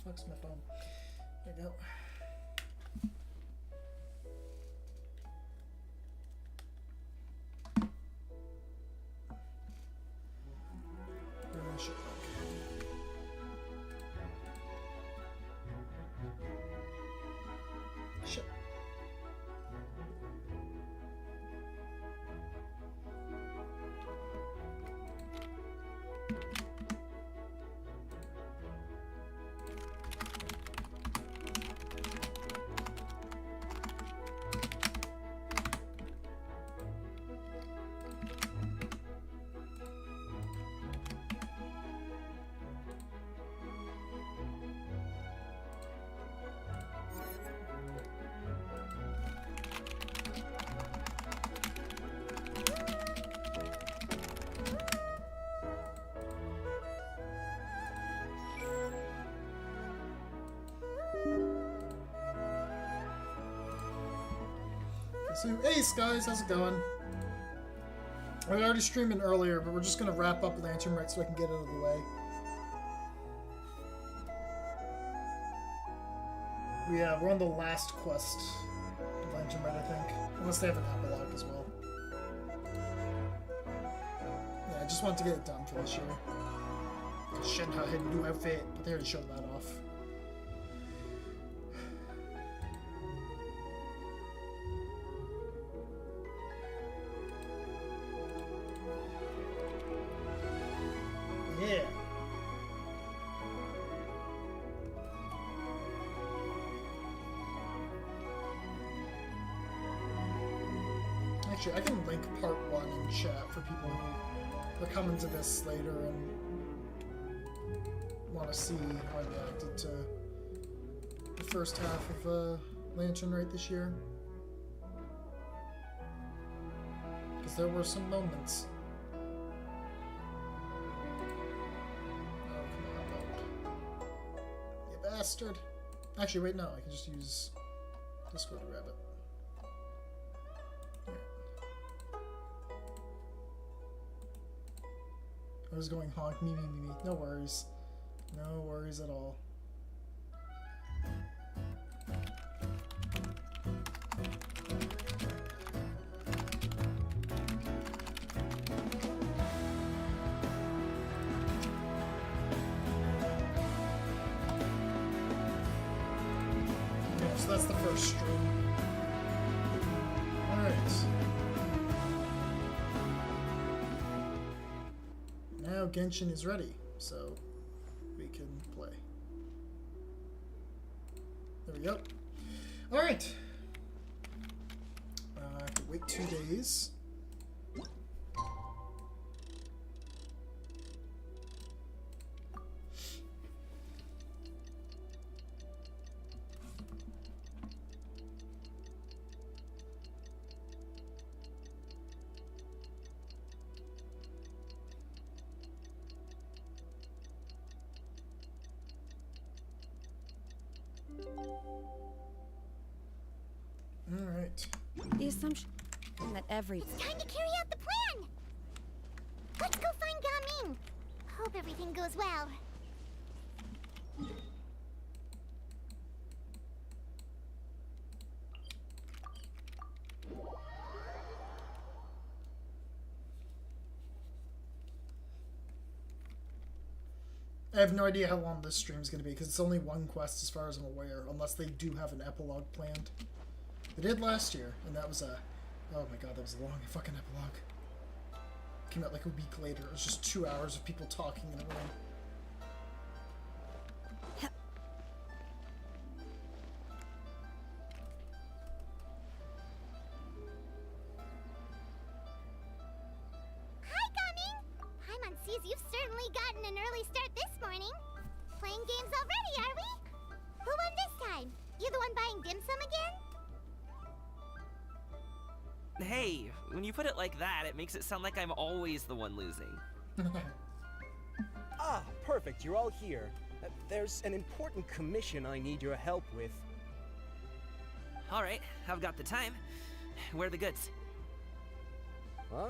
fuck's my phone? There you go. Shit. Shit. So, hey guys, how's it going? I was already streaming earlier, but we're just gonna wrap up Lantern Rite so I can get it out of the way. Yeah, we're on the last quest of Lantern Rite, I think. Unless they have an epilogue as well. Yeah, I just wanted to get it done for this year. Shenhe had a new outfit, but they already showed that off. Yeah. Actually, I can link part 1 in chat for people who are coming to this later and want to see how I reacted to the first half of Lantern Rite this year. Because there were some moments. Bastard. Actually, wait, no. I can just use Discord to grab it. Here. I was going honk, me. No worries. No worries at all. So that's the first stream. Alright. Now Genshin is ready, so we can play. There we go. Alright. I have to wait 2 days. Alright. The assumption that every... It's time to carry out the plan! Let's go find Gaming! Hope everything goes well. I have no idea how long this stream is going to be, because it's only one quest as far as I'm aware, unless they do have an epilogue planned. They did last year, and that was a... Oh my god, that was a long fucking epilogue. Came out like a week later. It was just 2 hours of people talking in a room. Hi, Gaming! Paimon sees you've certainly gotten an early start this morning. Playing games already, are we? Who won this time? You the one buying dim sum again? Hey, when you put it like that, it makes it sound like I'm always the one losing. Ah, perfect, you're all here. There's an important commission I need your help with. Alright, I've got the time. Where are the goods?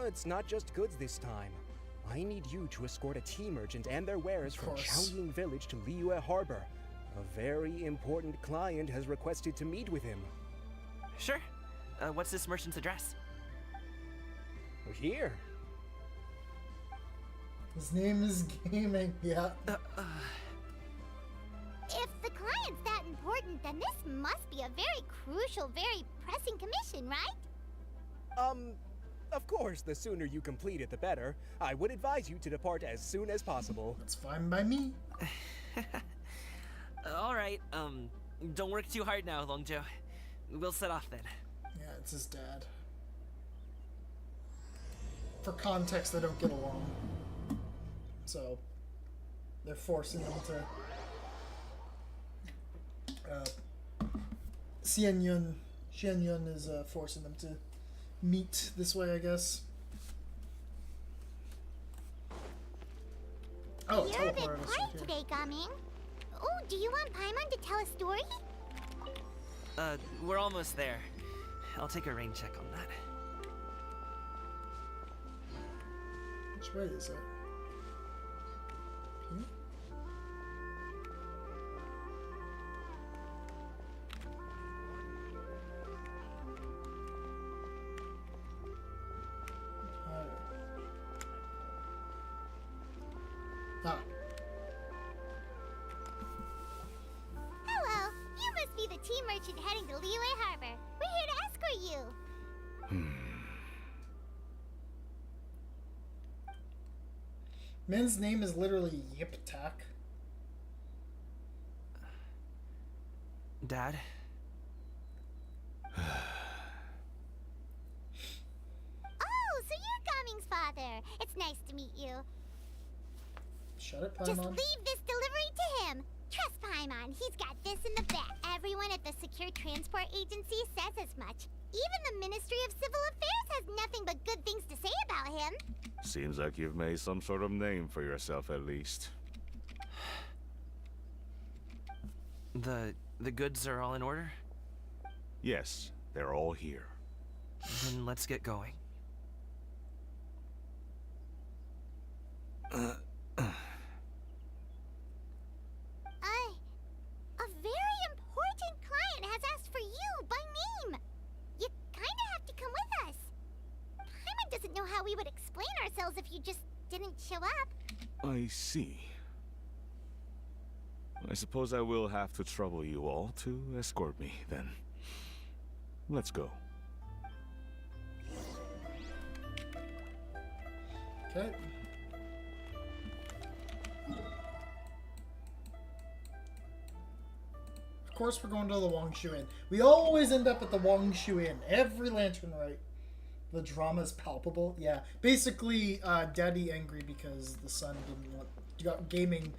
It's not just goods this time. I need you to escort a tea merchant and their wares from Chaoying Village to Liyue Harbor. A very important client has requested to meet with him. Sure. What's this merchant's address? Here. His name is Gaming. Yeah. If the client's that important, then this must be a very crucial, very pressing commission, right? Of course, the sooner you complete it, the better. I would advise you to depart as soon as possible. That's fine by me. All right. Don't work too hard now, Longjo. We'll set off then. Yeah, it's his dad. For context, they don't get along. So, they're forcing them to... Xian Yun is forcing them to meet this way, I guess. Oh, You're a bit teleport us quiet here. today, Gaming. Oh, do you want Paimon to tell a story? We're almost there. I'll take a rain check on that. Which way is it? Here? Ah. Hello, you must be the tea merchant heading to Liyue Harbor. We're here to escort you. Man's name is literally Yip Tak. Dad? Oh, so you're Gaming's father. It's nice to meet you. Shut it, Just Paimon. leave this delivery to him. Trust Paimon, he's got this in the bag. Everyone at the Secure Transport Agency says as much. Even the Ministry of Civil Affairs has nothing but good things to say about him. Seems like you've made some sort of name for yourself at least. The goods are all in order? Yes, they're all here. Then let's get going. A very important client has asked for you by name. You kinda have to come with us. Paimon doesn't know how we would explain ourselves if you just didn't show up. I see. I suppose I will have to trouble you all to escort me, then. Let's go. Okay. Of course we're going to the Wangshu Inn. We always end up at the Wangshu Inn. Every Lantern Rite. The drama is palpable. Yeah. Basically, Daddy angry because the son didn't want... Gaming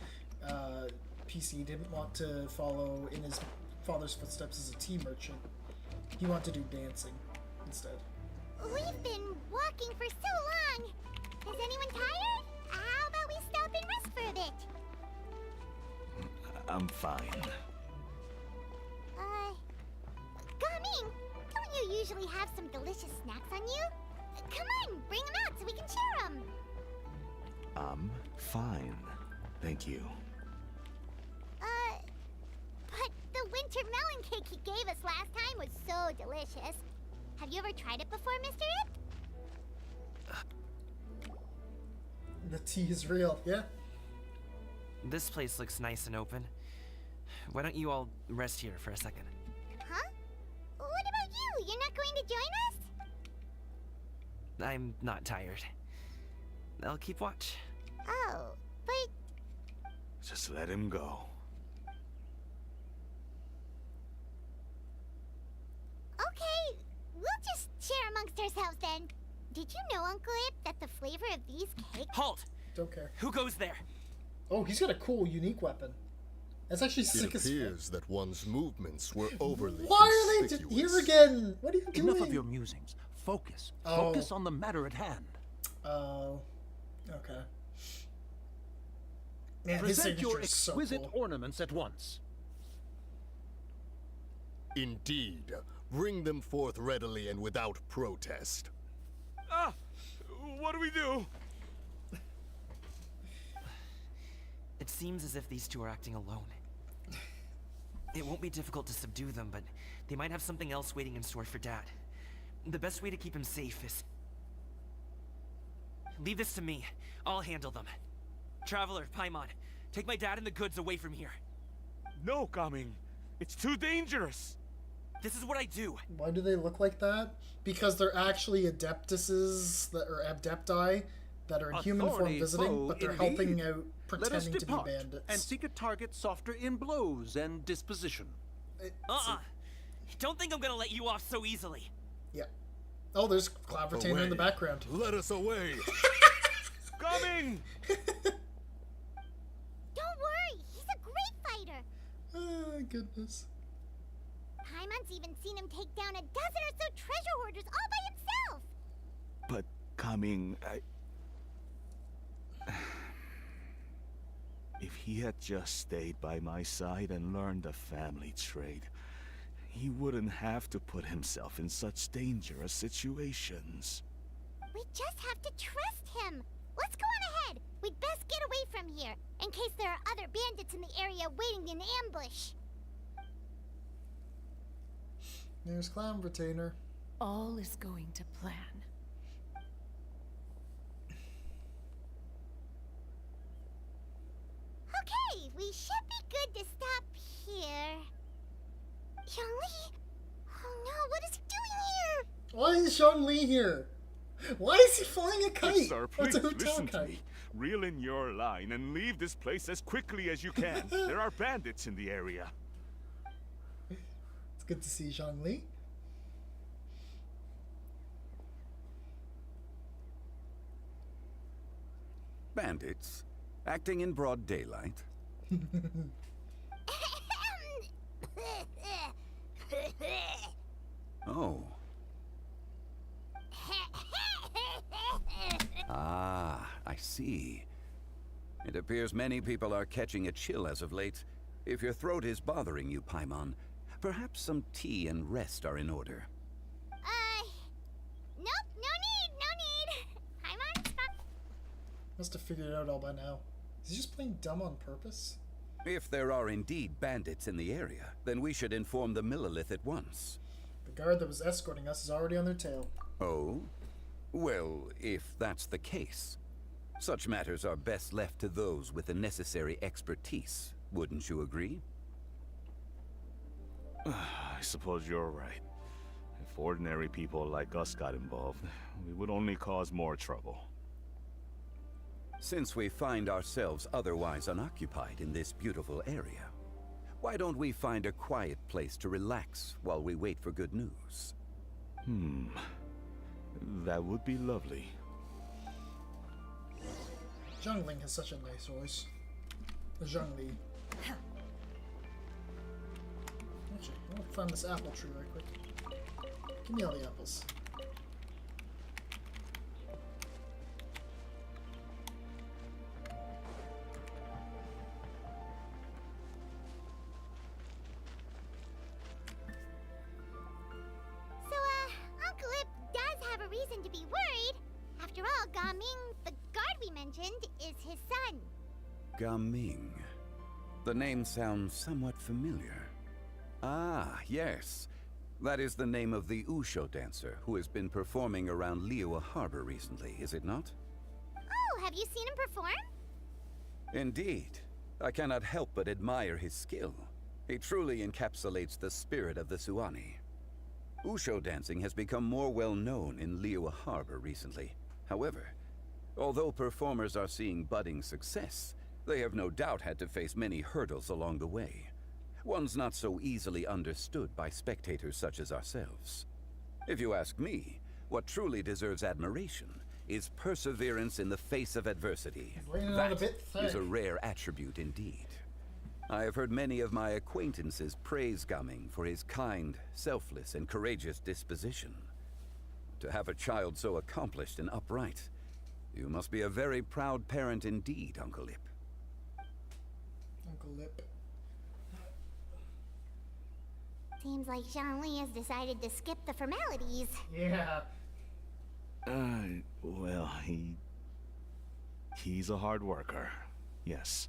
PC didn't want to follow in his father's footsteps as a tea merchant. He wanted to do dancing instead. We've been walking for so long. Is anyone tired? How about we stop and rest for a bit? I'm fine. Gaming, don't you usually have some delicious snacks on you? Come on, bring them out so we can share them. I'm fine. Thank you. But the winter melon cake he gave us last time was so delicious. Have you ever tried it before, Mr. Ip? The tea is real, yeah? This place looks nice and open. Why don't you all rest here for a second? Huh? What about you? You're not going to join us? I'm not tired. I'll keep watch. Oh, but Just let him go. okay, we'll just share amongst ourselves then. Did you know, Uncle Ip, that the flavor of these cakes... Halt! Don't care. Who goes there? Oh, he's got a cool, unique weapon. That's actually It sick as fuck. appears that one's movements were overly Why are they conspicuous. here again? What are you doing? Enough of your musings. Focus. Oh. Focus on the matter at hand. Oh, okay. Man, his Present your signature is so exquisite cool. ornaments at once. Indeed. Bring them forth readily and without protest. Ah! What do we do? It seems as if these two are acting alone. It won't be difficult to subdue them, but they might have something else waiting in store for Dad. The best way to keep him safe is... Leave this to me. I'll handle them. Traveler, Paimon, take my dad and the goods away from here. No, Gaming. It's too dangerous. This is what I do. Why do they look like that? Because they're actually adeptuses that are adepti that are in human form Authority visiting, foe but they're indeed. helping out Let us pretending to be depart bandits. and seek a target softer in blows and disposition. Don't think I'm gonna let you off so easily. Yeah. Oh, there's Cloud Retainer in the Away. background. Let us away. Gaming! Don't worry, he's a great fighter. Oh, goodness. Paimon's even seen him take down a dozen or so treasure hoarders all by himself. But Gaming, if he had just stayed by my side and learned the family trade, he wouldn't have to put himself in such dangerous situations. We just have to trust him. Let's go on ahead. We'd best get away from here, in case there are other bandits in the area waiting in ambush. There's Cloud Retainer. All is going to plan. Okay, we should be good to stop here. Yangli? Oh no, what is he doing here? Why is Sean Lee here? Why is he flying a kite? Sir, Oh, it's a please hotel listen to kite. me. Reel in your line and leave this place as quickly as you can. There are bandits in the area. It's good to see Sean Lee. Bandits? Acting in broad daylight? Oh. Ah, I see. It appears many people are catching a chill as of late. If your throat is bothering you, Paimon, perhaps some tea and rest are in order. Nope, no need. Paimon's fine. Must have figured it out all by now. Is he just playing dumb on purpose? If there are indeed bandits in the area, then we should inform the Millilith at once. The guard that was escorting us is already on their tail. Oh? Well, if that's the case, such matters are best left to those with the necessary expertise, wouldn't you agree? I suppose you're right. If ordinary people like us got involved, we would only cause more trouble. Since we find ourselves otherwise unoccupied in this beautiful area, why don't we find a quiet place to relax while we wait for good news? That would be lovely. Zhongling has such a nice voice. Zhongli. Actually, I want to find this apple tree right quick. Give me all the apples. Uncle Ip does have a reason to be worried. After all, Gaming, the guard we mentioned, is his son. Gaming. The name sounds somewhat familiar. Ah, yes. That is the name of the Usho dancer who has been performing around Liyue Harbor recently, is it not? Oh, have you seen him perform? Indeed. I cannot help but admire his skill. He truly encapsulates the spirit of the Suani. Usho dancing has become more well known in Liyue Harbor recently. However, although performers are seeing budding success, they have no doubt had to face many hurdles along the way. Ones not so easily understood by spectators such as ourselves. If you ask me, what truly deserves admiration is perseverance in the face of adversity. Bringing it out a That bit is a thick. rare attribute indeed. I have heard many of my acquaintances praise Gaming for his kind, selfless, and courageous disposition. To have a child so accomplished and upright, you must be a very proud parent indeed, Uncle Lip. Uncle Lip. Seems like Zhongli has decided to skip the formalities. Yeah. Well, he's a hard worker. Yes.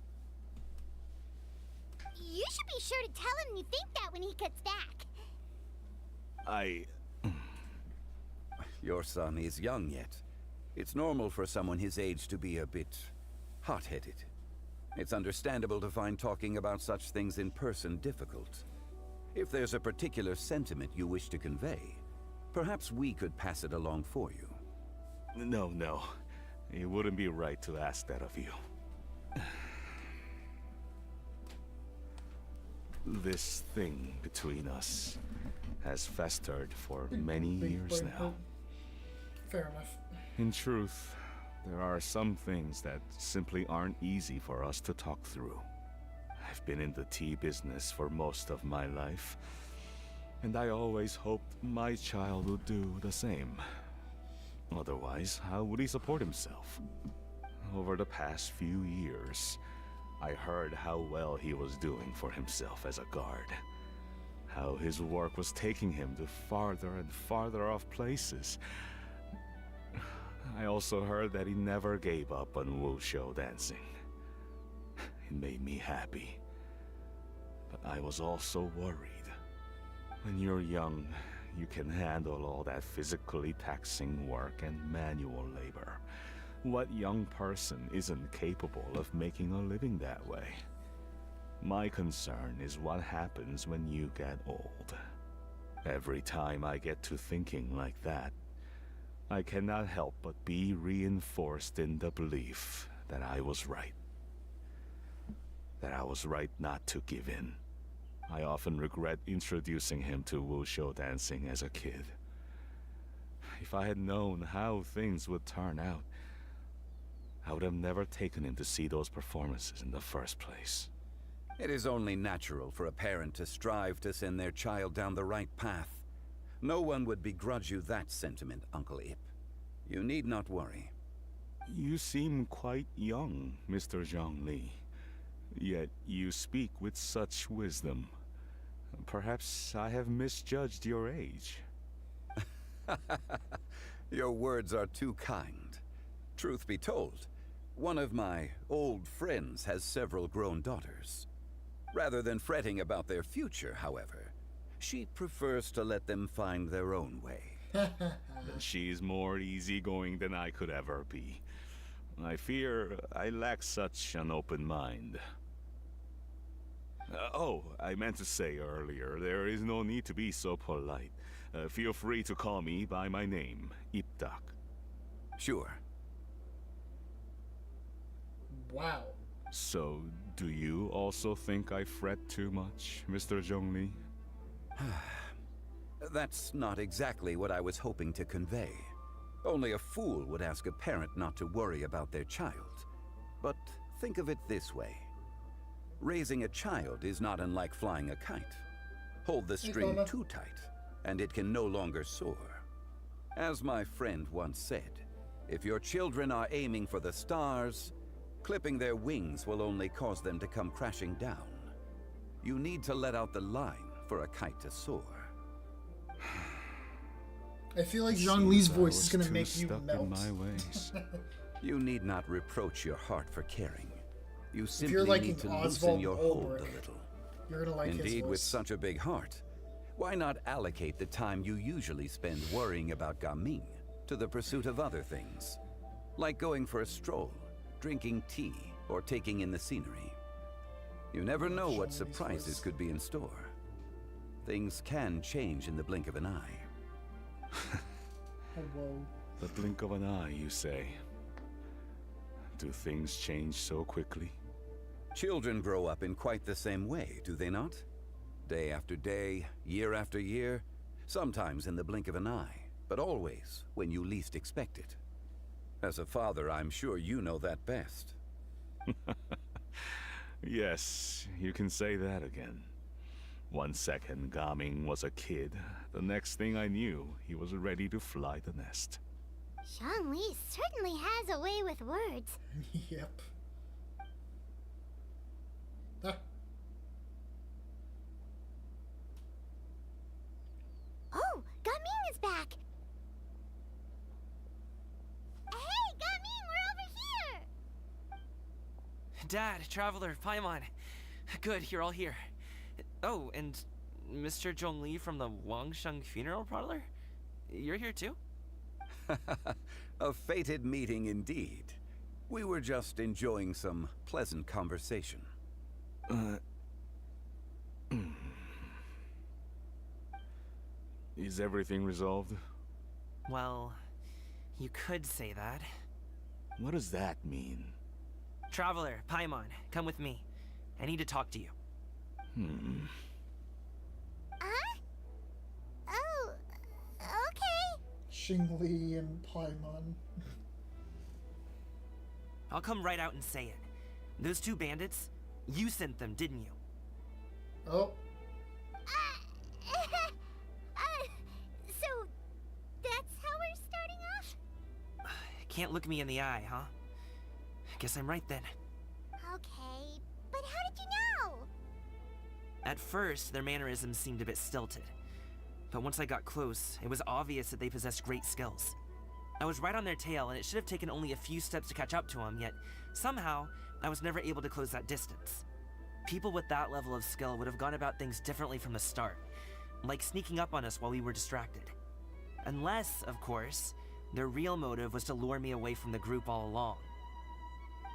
You should be sure to tell him you think that when he gets back. Your son is young yet. It's normal for someone his age to be a bit hot-headed. It's understandable to find talking about such things in person difficult. If there's a particular sentiment you wish to convey, perhaps we could pass it along for you. No. It wouldn't be right to ask that of you. This thing between us has festered for many years now. Fair enough. In truth, there are some things that simply aren't easy for us to talk through. I've been in the tea business for most of my life, and I always hoped my child would do the same. Otherwise, how would he support himself? Over the past few years, I heard how well he was doing for himself as a guard. How his work was taking him to farther and farther off places. I also heard that he never gave up on wushou dancing. It made me happy. But I was also worried. When you're young, you can handle all that physically taxing work and manual labor. What young person isn't capable of making a living that way? My concern is what happens when you get old. Every time I get to thinking like that, I cannot help but be reinforced in the belief that I was right. That I was right not to give in. I often regret introducing him to wushou dancing as a kid. If I had known how things would turn out, I would have never taken him to see those performances in the first place. It is only natural for a parent to strive to send their child down the right path. No one would begrudge you that sentiment, Uncle Ip. You need not worry. You seem quite young, Mr. Zhongli. Yet you speak with such wisdom. Perhaps I have misjudged your age. Your words are too kind. Truth be told, one of my old friends has several grown daughters. Rather than fretting about their future, however, she prefers to let them find their own way. She's more easygoing than I could ever be. I fear I lack such an open mind. I meant to say earlier, there is no need to be so polite. Feel free to call me by my name, Ipdak. Sure. Wow. So, do you also think I fret too much, Mr. Zhongli? That's not exactly what I was hoping to convey. Only a fool would ask a parent not to worry about their child. But think of it this way. Raising a child is not unlike flying a kite. Hold the string too tight, and it can no longer soar. As my friend once said, if your children are aiming for the stars, clipping their wings will only cause them to come crashing down. You need to let out the line for a kite to soar. I feel like Zhongli's voice is gonna make you melt. In my ways. You need not reproach your heart for caring. You If simply you're like need to an loosen Oswald your hold a Ulbrich, little. you're gonna like his Indeed, voice. with such a big heart, why not allocate the time you usually spend worrying about Gaming to the pursuit of other things? Like going for a stroll, drinking tea, or taking in the scenery. You never know what surprises could be in store. Things can change in the blink of an eye. Oh, whoa. The blink of an eye, you say? Do things change so quickly? Children grow up in quite the same way, do they not? Day after day, year after year, sometimes in the blink of an eye, but always when you least expect it. As a father, I'm sure you know that best. Yes, you can say that again. 1 second Gaming was a kid. The next thing I knew, he was ready to fly the nest. Zhongli certainly has a way with words. Yep. Ah. Oh, Gaming is back! Hey, Gaming, we're over here! Dad, Traveler, Paimon. Good, you're all here. Oh, and Mr. Zhongli from the Wangsheng Funeral Parlor? You're here too? A fated meeting indeed. We were just enjoying some pleasant conversation. Is everything resolved? Well, you could say that. What does that mean? Traveler, Paimon, come with me. I need to talk to you. Oh, okay. Xingli and Paimon. I'll come right out and say it. Those two bandits, you sent them, didn't you? Oh, So, that's how we're starting off? Can't look me in the eye, huh? Guess I'm right then. Okay, but how did you know? At first, their mannerisms seemed a bit stilted. But once I got close, it was obvious that they possessed great skills. I was right on their tail, and it should have taken only a few steps to catch up to them, yet somehow, I was never able to close that distance. People with that level of skill would have gone about things differently from the start, like sneaking up on us while we were distracted. Unless, of course, their real motive was to lure me away from the group all along.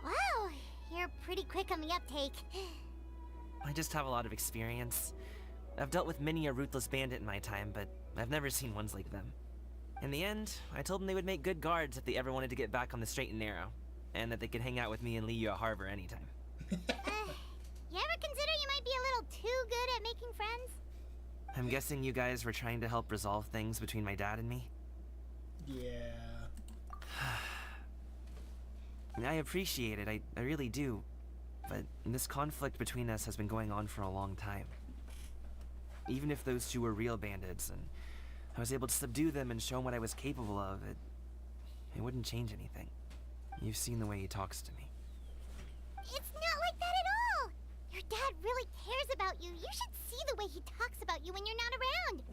Wow, you're pretty quick on the uptake. I just have a lot of experience. I've dealt with many a ruthless bandit in my time, but I've never seen ones like them. In the end, I told them they would make good guards if they ever wanted to get back on the straight and narrow, and that they could hang out with me in Liyue Harbor anytime. You ever consider you might be a little too good at making friends? I'm guessing you guys were trying to help resolve things between my dad and me? yeah. I appreciate it, I really do. But this conflict between us has been going on for a long time. Even if those two were real bandits, and I was able to subdue them and show them what I was capable of, it wouldn't change anything. You've seen the way he talks to me. It's not like that at all! Your dad really cares about you. You should see the way he talks about you when you're not around.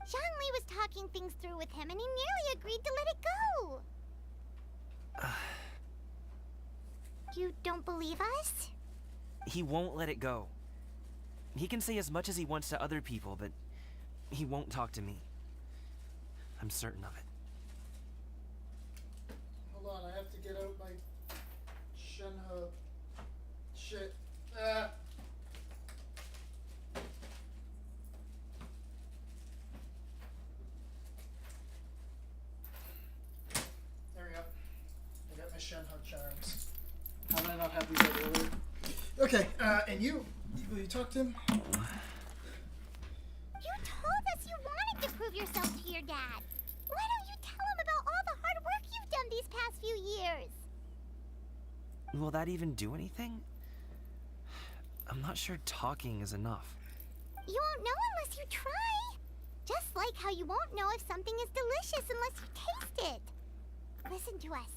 Zhongli was talking things through with him, and he nearly agreed to let it go. You don't believe us? He won't let it go. He can say as much as he wants to other people, but he won't talk to me. I'm certain of it. Hold on, I have to get out my Shenhe shit. There we go. I got my Shenhe charms. How did I not have these out earlier? Okay, and you? Will you talk to him? You told us you wanted to prove yourself to your dad. Why don't you tell him about all the hard work you've done these past few years? Will that even do anything? I'm not sure talking is enough. You won't know unless you try. Just like how you won't know if something is delicious unless you taste it. Listen to us.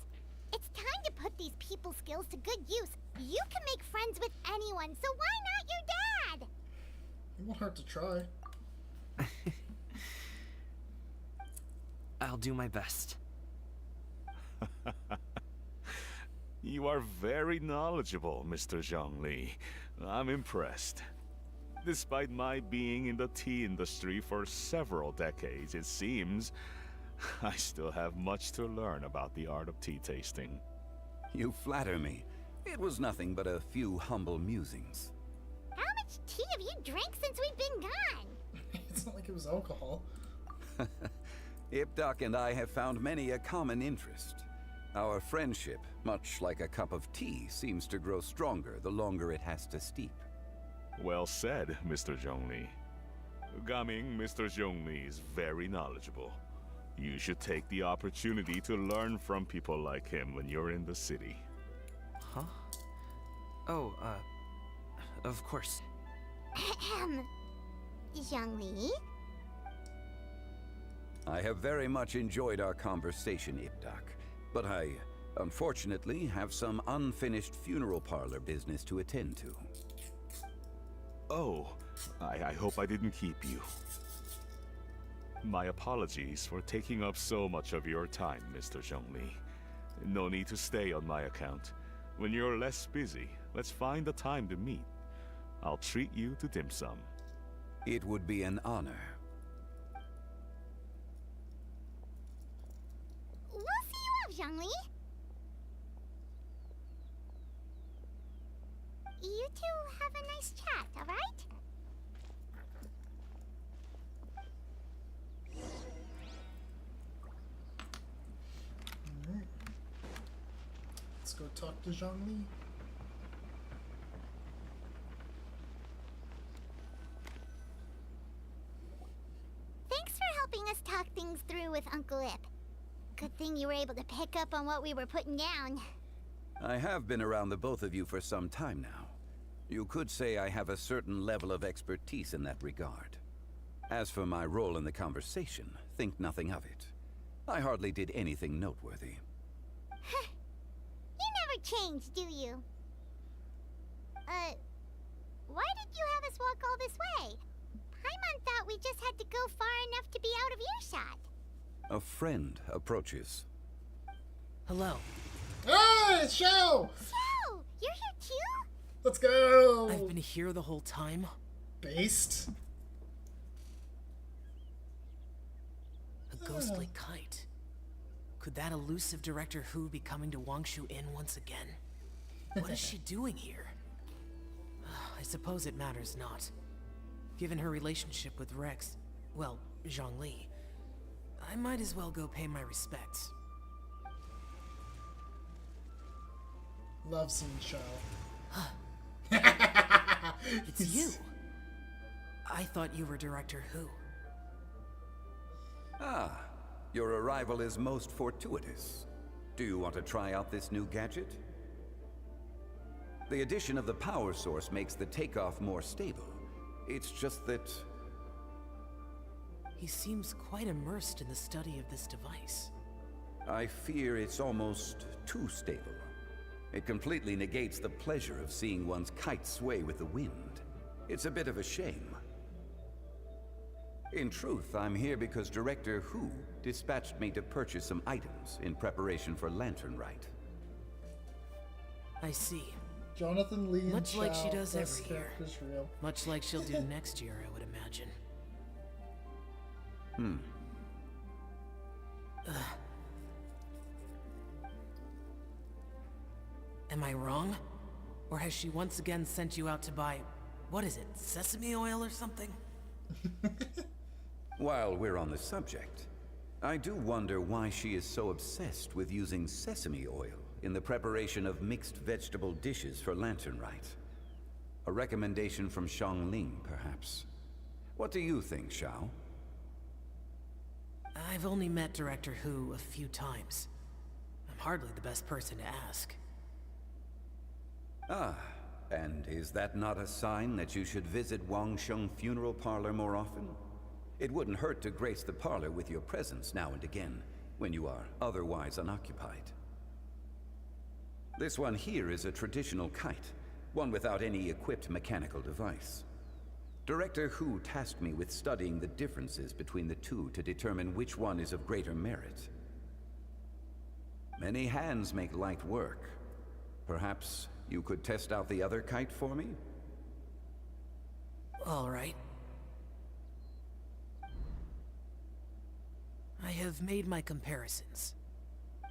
It's time to put these people skills to good use. You can make friends with anyone, so why not your dad? It won't hurt to try. I'll do my best. You are very knowledgeable, Mr. Zhongli. I'm impressed. Despite my being in the tea industry for several decades, it seems I still have much to learn about the art of tea tasting. You flatter me. It was nothing but a few humble musings. How much tea have you drank since we've been gone? It's not like it was alcohol. Ipdak and I have found many a common interest. Our friendship, much like a cup of tea, seems to grow stronger the longer it has to steep. Well said, Mr. Zhongli. Gaming, Mr. Zhongli is very knowledgeable. You should take the opportunity to learn from people like him when you're in the city. Huh? Oh, of course. Ahem. Zhongli? I have very much enjoyed our conversation, Ipdak, but I, unfortunately, have some unfinished funeral parlor business to attend to. Oh, I hope I didn't keep you. My apologies for taking up so much of your time, Mr. Zhongli. No need to stay on my account. When you're less busy, let's find a time to meet. I'll treat you to dim sum. It would be an honor. We'll see you off, Zhongli. You two have a nice chat, alright? Alright. Let's go talk to Zhongli. Thanks for helping us talk things through with Uncle Ip. Good thing you were able to pick up on what we were putting down. I have been around the both of you for some time now. You could say I have a certain level of expertise in that regard. As for my role in the conversation, think nothing of it. I hardly did anything noteworthy. You never change, do you? Why did you have us walk all this way? Paimon thought we just had to go far enough to be out of earshot. A friend approaches. Hello. Hey, it's Shao! So, you're here too? Let's go! I've been here the whole time. Based? A ghostly kite. Could that elusive Director Hu be coming to Wangshu Inn once again? What is she doing here? I suppose it matters not. Given her relationship with Rex, well, Zhongli, I might as well go pay my respects. Love seeing Shao. It's you! I thought you were Director Hu. Ah, your arrival is most fortuitous. Do you want to try out this new gadget? The addition of the power source makes the takeoff more stable. It's just that... He seems quite immersed in the study of this device. I fear it's almost too stable. It completely negates the pleasure of seeing one's kite sway with the wind. It's a bit of a shame. In truth, I'm here because Director Hu dispatched me to purchase some items in preparation for Lantern Rite. I see. Jonathan Lee and Much like she Shao, does best every year. characters real. Much like she'll do next year, I would imagine. Am I wrong? Or has she once again sent you out to buy, what is it, sesame oil or something? While we're on the subject, I do wonder why she is so obsessed with using sesame oil in the preparation of mixed vegetable dishes for Lantern Rite. A recommendation from Xiangling, perhaps. What do you think, Shao? I've only met Director Hu a few times. I'm hardly the best person to ask. Ah, and is that not a sign that you should visit Wangsheng Funeral Parlor more often? It wouldn't hurt to grace the parlor with your presence now and again, when you are otherwise unoccupied. This one here is a traditional kite, one without any equipped mechanical device. Director Hu tasked me with studying the differences between the two to determine which one is of greater merit. Many hands make light work. Perhaps you could test out the other kite for me? All right. I have made my comparisons.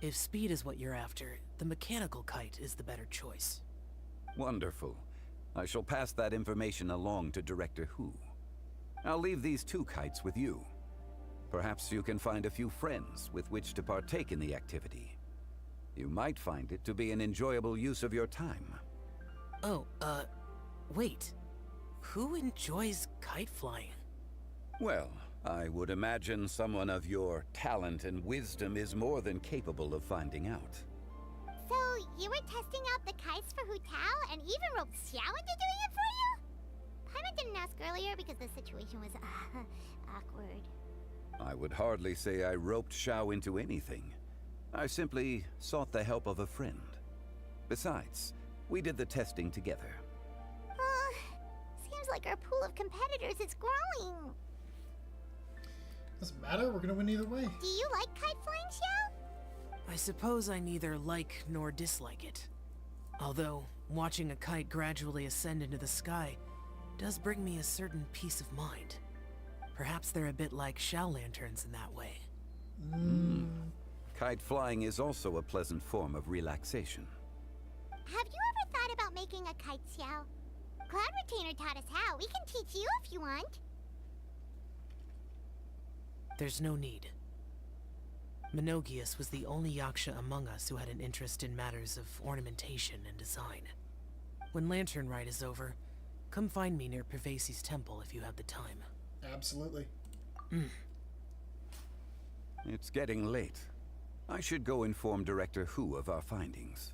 If speed is what you're after, the mechanical kite is the better choice. Wonderful. I shall pass that information along to Director Hu. I'll leave these two kites with you. Perhaps you can find a few friends with which to partake in the activity. You might find it to be an enjoyable use of your time. Oh, wait. Who enjoys kite flying? Well, I would imagine someone of your talent and wisdom is more than capable of finding out. So, you were testing out the kites for Hu Tao and even roped Xiao into doing it for you? Paimon didn't ask earlier because the situation was, awkward. I would hardly say I roped Xiao into anything. I simply sought the help of a friend. Besides, we did the testing together. Seems like our pool of competitors is growing. Doesn't matter, we're gonna win either way. Do you like kite flying, Xiao? I suppose I neither like nor dislike it. Although, watching a kite gradually ascend into the sky does bring me a certain peace of mind. Perhaps they're a bit like Shao lanterns in that way. Kite flying is also a pleasant form of relaxation. Have you ever thought about making a kite, Xiao? Cloud Retainer taught us how. We can teach you if you want. There's no need. Menogias was the only Yaksha among us who had an interest in matters of ornamentation and design. When Lantern Rite is over, come find me near Pervasi's temple if you have the time. Absolutely. It's getting late. I should go inform Director Hu of our findings.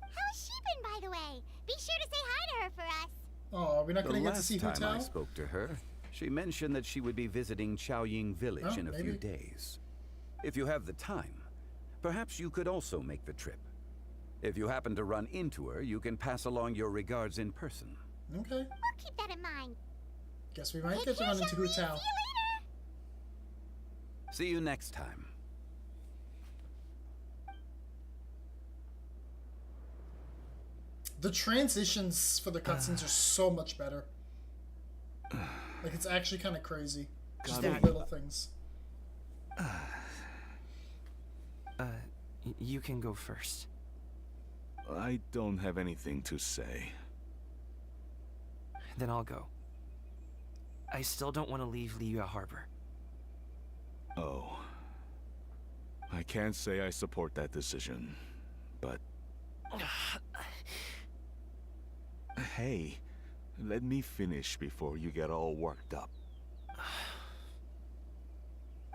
How's she been, by the way? Be sure to say hi to her for us. Oh, we're not The going to get to see last time I Hu Tao? spoke to her, she mentioned that she would be visiting Chaoying Village in a few maybe. days. If you have the time, perhaps you could also make the trip. If you happen to run into her, you can pass along your regards in person. Okay. We'll keep that in mind. Guess we might Take get to care, run into Hu Xiaomi. See you Tao. later. See you next time. The transitions for the cutscenes are so much better. Like, it's actually kind of crazy. Just the That- little things. You can go first. I don't have anything to say. Then I'll go. I still don't want to leave Liyue Harbor. Oh. I can't say I support that decision, but... Hey, let me finish before you get all worked up.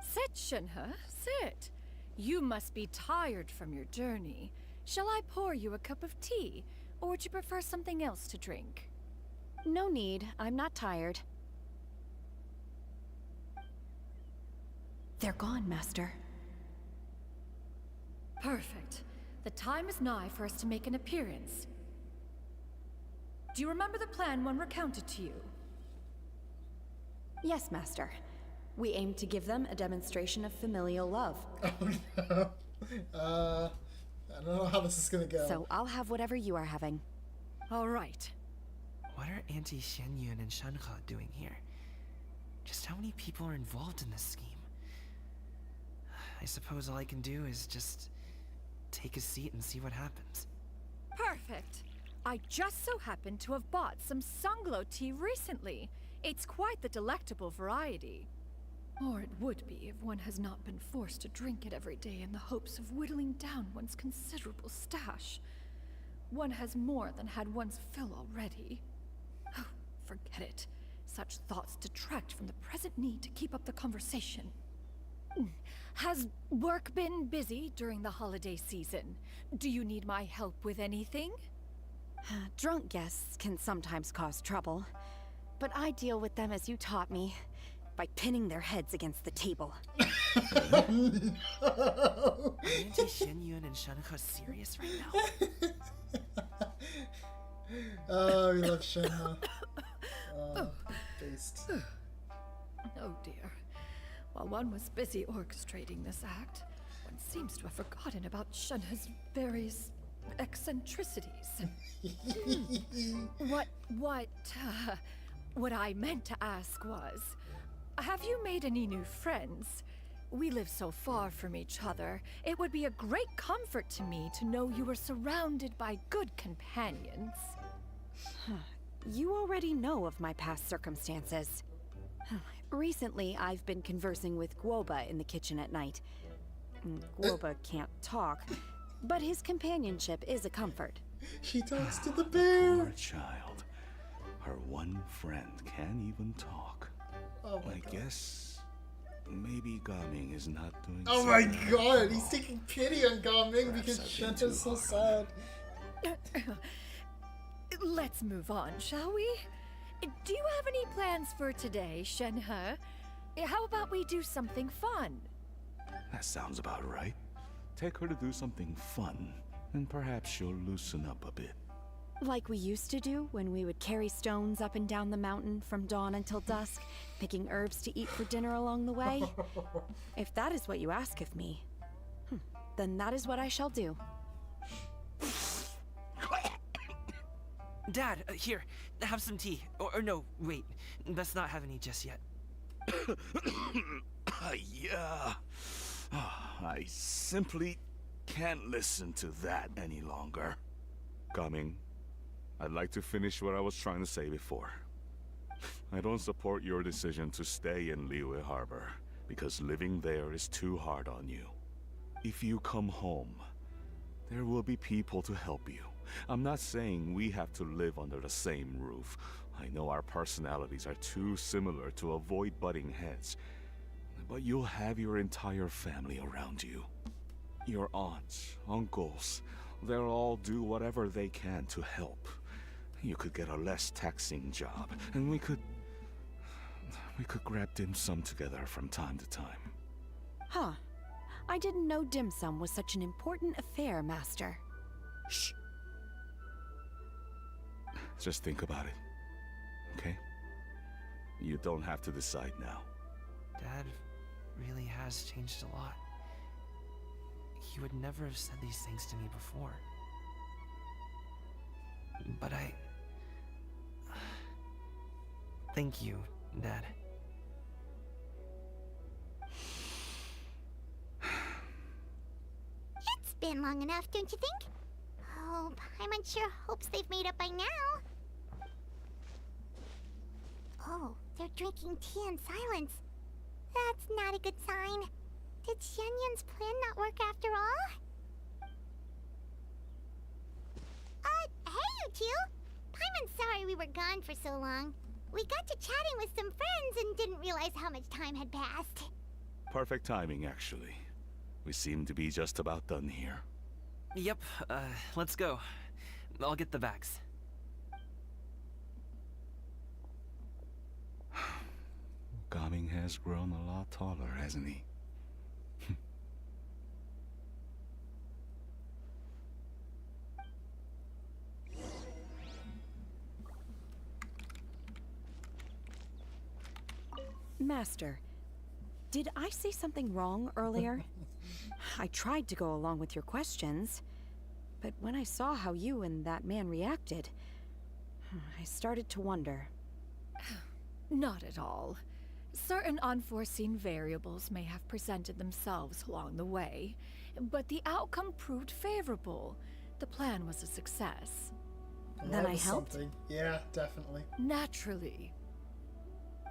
Sit, Shenhe, sit. You must be tired from your journey. Shall I pour you a cup of tea, or would you prefer something else to drink? No need. I'm not tired. They're gone, Master. Perfect. The time is nigh for us to make an appearance. Do you remember the plan one recounted to you? Yes, Master. We aim to give them a demonstration of familial love. Oh no. I don't know how this is gonna go. So I'll have whatever you are having. All right. What are Auntie Shenyun and Shenhe doing here? Just how many people are involved in this scheme? I suppose all I can do is just take a seat and see what happens. Perfect. I just so happen to have bought some Sunglow tea recently. It's quite the delectable variety. Or it would be if one has not been forced to drink it every day in the hopes of whittling down one's considerable stash. One has more than had one's fill already. Oh, forget it. Such thoughts detract from the present need to keep up the conversation. Has work been busy during the holiday season? Do you need my help with anything? Drunk guests can sometimes cause trouble, but I deal with them as you taught me, by pinning their heads against the table. Are Auntie Shenyun and Shenhe serious right now? Oh, we love Shenhe. Based. Oh dear. While one was busy orchestrating this act, one seems to have forgotten about Shenhe's various eccentricities. What I meant to ask was, have you made any new friends? We live so far from each other. It would be a great comfort to me to know you were surrounded by good companions. You already know of my past circumstances. Recently, I've been conversing with Guoba in the kitchen at night. Guoba can't talk, but his companionship is a comfort. She talks to the bear. Poor child. Her one friend can't even talk. Oh my I god. guess maybe Gaming is not doing Oh so my well. god, he's taking pity on Gaming because Perhaps I've been Shenhe's too so hard sad. Let's move on, shall we? Do you have any plans for today, Shenhe? How about we do something fun? That sounds about right. Take her to do something fun, and perhaps she'll loosen up a bit. Like we used to do when we would carry stones up and down the mountain from dawn until dusk, picking herbs to eat for dinner along the way. If that is what you ask of me, then that is what I shall do. Dad, here, have some tea. Or no, wait, best not have any just yet. Yeah. I simply can't listen to that any longer. Coming. I'd like to finish what I was trying to say before. I don't support your decision to stay in Liyue Harbor, because living there is too hard on you. If you come home, there will be people to help you. I'm not saying we have to live under the same roof. I know our personalities are too similar to avoid butting heads. But you'll have your entire family around you. Your aunts, uncles, they'll all do whatever they can to help. You could get a less taxing job, and we could grab dim sum together from time to time. Huh. I didn't know dim sum was such an important affair, Master. Shh. Just think about it, okay? You don't have to decide now. Dad really has changed a lot. He would never have said these things to me before. But thank you, Dad. It's been long enough, don't you think? Oh, Paimon sure hopes they've made up by now. Oh, they're drinking tea in silence. That's not a good sign. Did Xianyun's plan not work after all? Hey you two! Paimon's sorry we were gone for so long. We got to chatting with some friends and didn't realize how much time had passed. Perfect timing, actually. We seem to be just about done here. Yep, let's go. I'll get the bags. Gaming has grown a lot taller, hasn't he? Master, did I say something wrong earlier? I tried to go along with your questions, but when I saw how you and that man reacted, I started to wonder. Not at all. Certain unforeseen variables may have presented themselves along the way, but the outcome proved favorable. The plan was a success. Then That I was helped? something. Yeah, definitely. Naturally.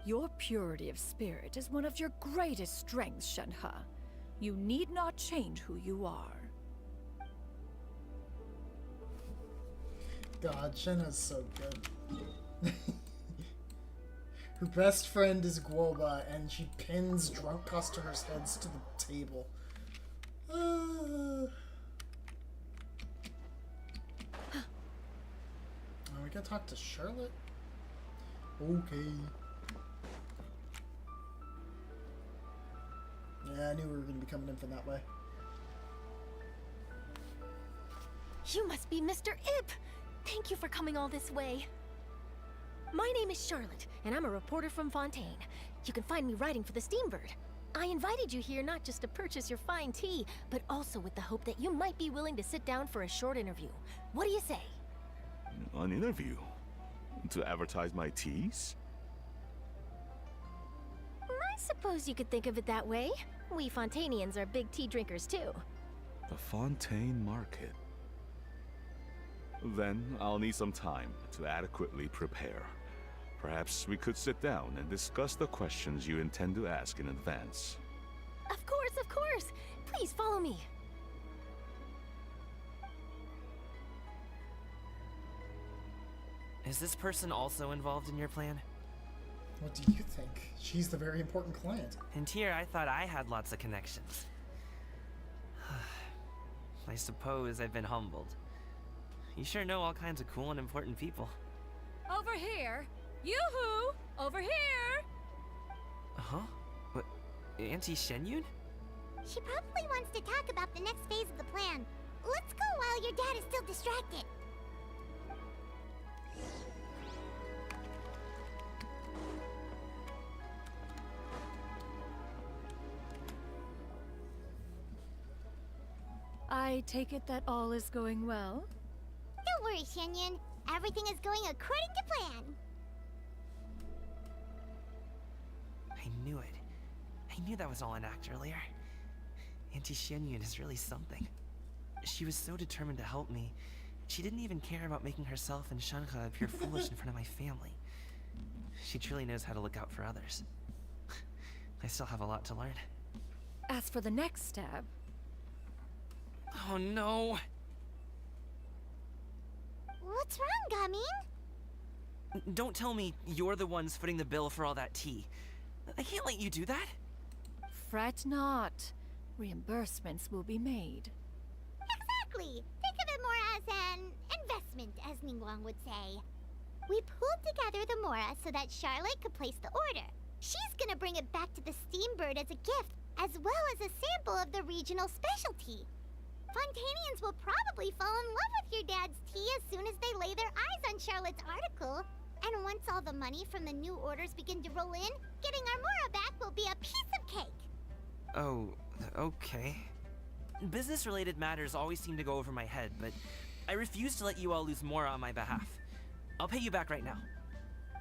Your purity of spirit is one of your greatest strengths, Shenhe. You need not change who you are. God, Shenhe's so good. Her best friend is Guoba, and she pins drunk customers' heads to the table. Oh, we gotta talk to Charlotte? Okay. Yeah, I knew we were gonna be coming in from that way. You must be Mr. Ip! Thank you for coming all this way. My name is Charlotte, and I'm a reporter from Fontaine. You can find me writing for the Steambird. I invited you here not just to purchase your fine tea, but also with the hope that you might be willing to sit down for a short interview. What do you say? An interview? To advertise my teas? I suppose you could think of it that way. We Fontainians are big tea drinkers too. The Fontaine Market. Then I'll need some time to adequately prepare. Perhaps we could sit down and discuss the questions you intend to ask in advance. Of course, of course! Please follow me. Is this person also involved in your plan? What do you think? She's the very important client. And here I thought I had lots of connections. I suppose I've been humbled. You sure know all kinds of cool and important people. Over here! Yoo-hoo! Over here! Huh? What? Auntie Shenyun? She probably wants to talk about the next phase of the plan. Let's go while your dad is still distracted. I take it that all is going well? Don't worry, Shenyan. everything is going according to plan. I knew it. I knew that was all an act earlier. Auntie Shenhe is really something. She was so determined to help me. She didn't even care about making herself and Shenhe appear foolish in front of my family. She truly knows how to look out for others. I still have a lot to learn. As for the next step... Oh no! What's wrong, Gaming? Don't tell me you're the ones footing the bill for all that tea. I can't let you do that. Fret not. Reimbursements will be made. Exactly. Think of it more as an investment, as Ningguang would say. We pooled together the Mora so that Charlotte could place the order. She's gonna bring it back to the Steambird as a gift, as well as a sample of the regional specialty. Fontainians will probably fall in love with your dad's tea as soon as they lay their eyes on Charlotte's article. And once all the money from the new orders begin to roll in, getting our Mora back will be a piece of cake. Oh, okay. Business-related matters always seem to go over my head, but I refuse to let you all lose more on my behalf. I'll pay you back right now.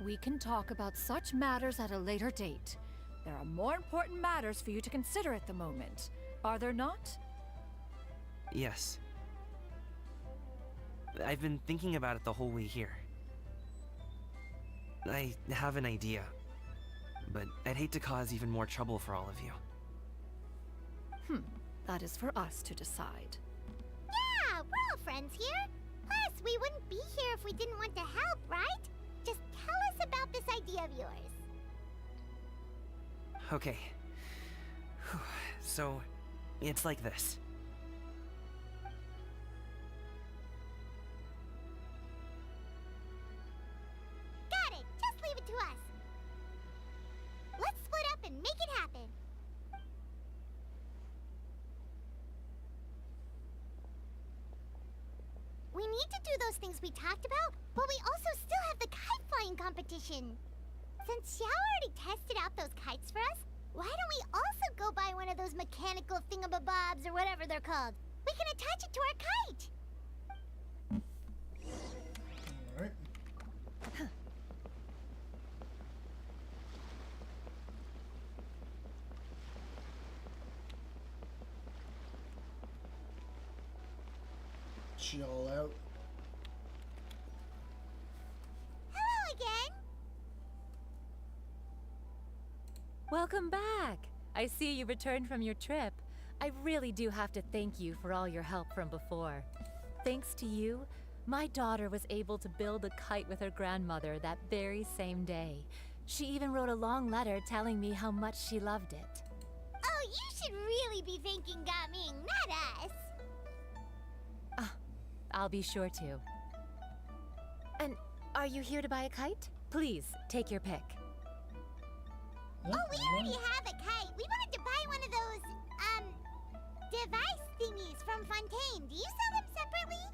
We can talk about such matters at a later date. There are more important matters for you to consider at the moment, are there not? Yes. I've been thinking about it the whole way here. I have an idea, but I'd hate to cause even more trouble for all of you. That is for us to decide. Yeah, we're all friends here. Plus, we wouldn't be here if we didn't want to help, right? Just tell us about this idea of yours. Okay. So, it's like this. Got it. Just leave it to us. Let's split up and make it happen. We need to do those things we talked about, but we also still have the kite flying competition. Since Xiao already tested out those kites for us, why don't we also go buy one of those mechanical thingamabobs or whatever they're called? We can attach it to our kite. Alright. Chill out. Hello again. Welcome back! I see you returned from your trip. I really do have to thank you for all your help from before. Thanks to you, my daughter was able to build a kite with her grandmother that very same day. She even wrote a long letter telling me how much she loved it. Oh, you should really be thanking Gaming, not us. I'll be sure to. And are you here to buy a kite? Please, take your pick. Oh, we already have a kite. We wanted to buy one of those, device thingies from Fontaine. Do you sell them separately?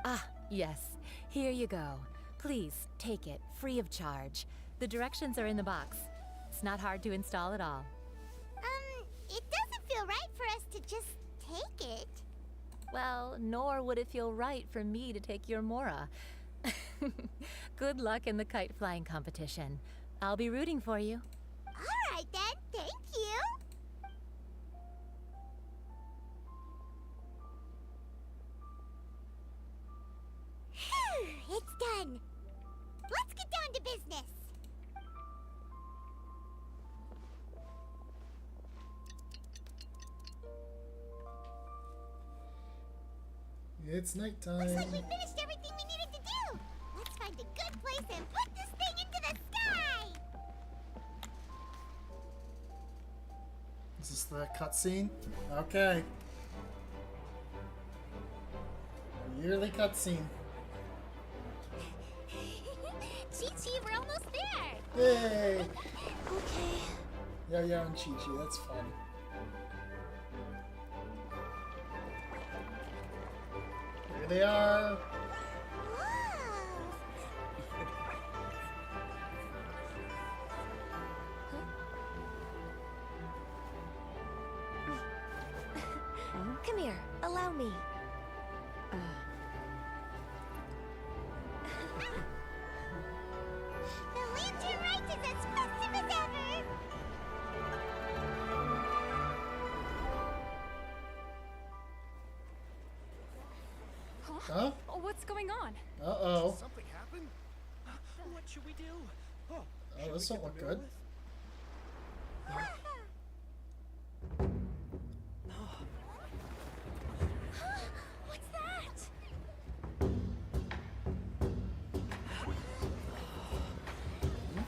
Ah, yes. Here you go. Please, take it, free of charge. The directions are in the box. It's not hard to install at all. It doesn't feel right for us to just take it. Well, nor would it feel right for me to take your Mora. Good luck in the kite flying competition. I'll be rooting for you. All right then, thank you. Phew, it's done. Let's get down to business. It's nighttime. Looks like we finished everything we needed to do. Let's find a good place and put this thing into the sky. Is this the cutscene? Okay. A yearly cutscene. Chi-Chi, we're almost there. Yay! Okay. Yo-Yo and Chi-Chi, that's fun. Here they are. Come here, allow me. Huh? Oh, what's going on? Uh-oh. Something happened? What should we do? Oh, this don't look good. What's that?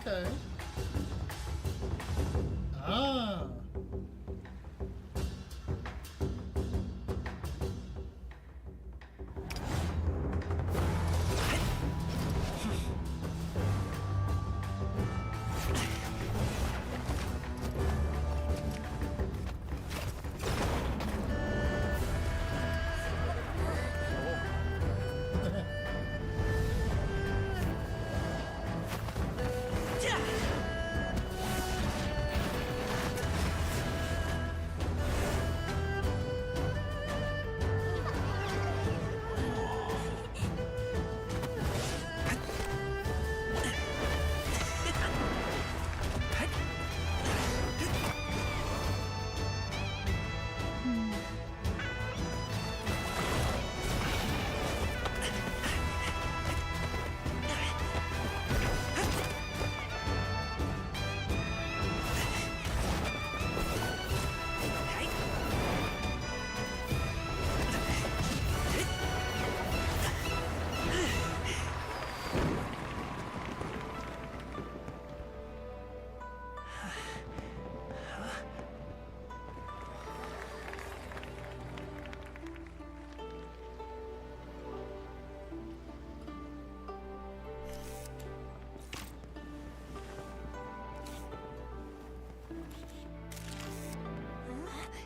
Okay. Ah.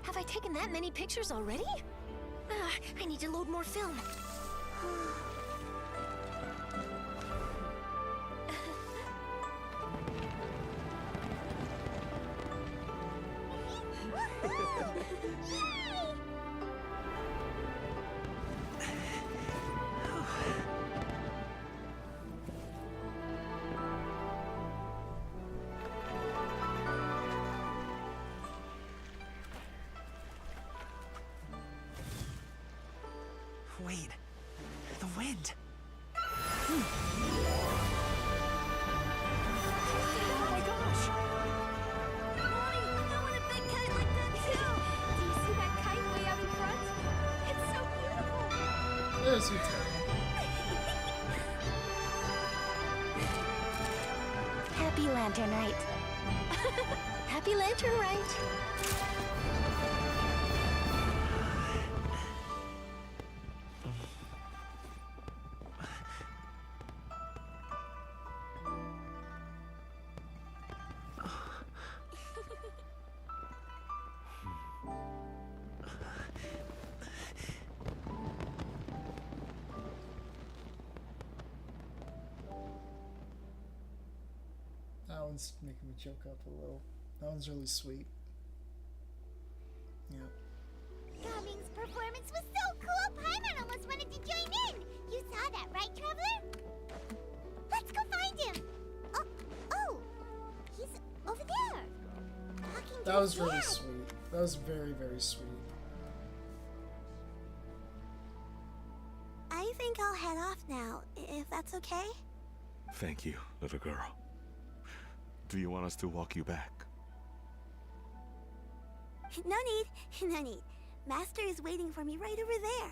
Have I taken that many pictures already? I need to load more film. Wait, the wind. Oh my gosh! Mommy, I want a big kite like that too! Do you see that kite way out in front? It's so beautiful! There's your time. Happy Lantern Rite. Happy Lantern Rite. That one's making me choke up a little. That one's really sweet. Yeah. Gaming's performance was so cool, Paimon almost wanted to join in! You saw that, right, Traveler? Let's go find him! Oh! He's over there! Talking to That was his really dad. sweet. That was very, very sweet. I think I'll head off now, if that's okay? Thank you, little girl. Do you want us to walk you back? No need, no need. Master is waiting for me right over there.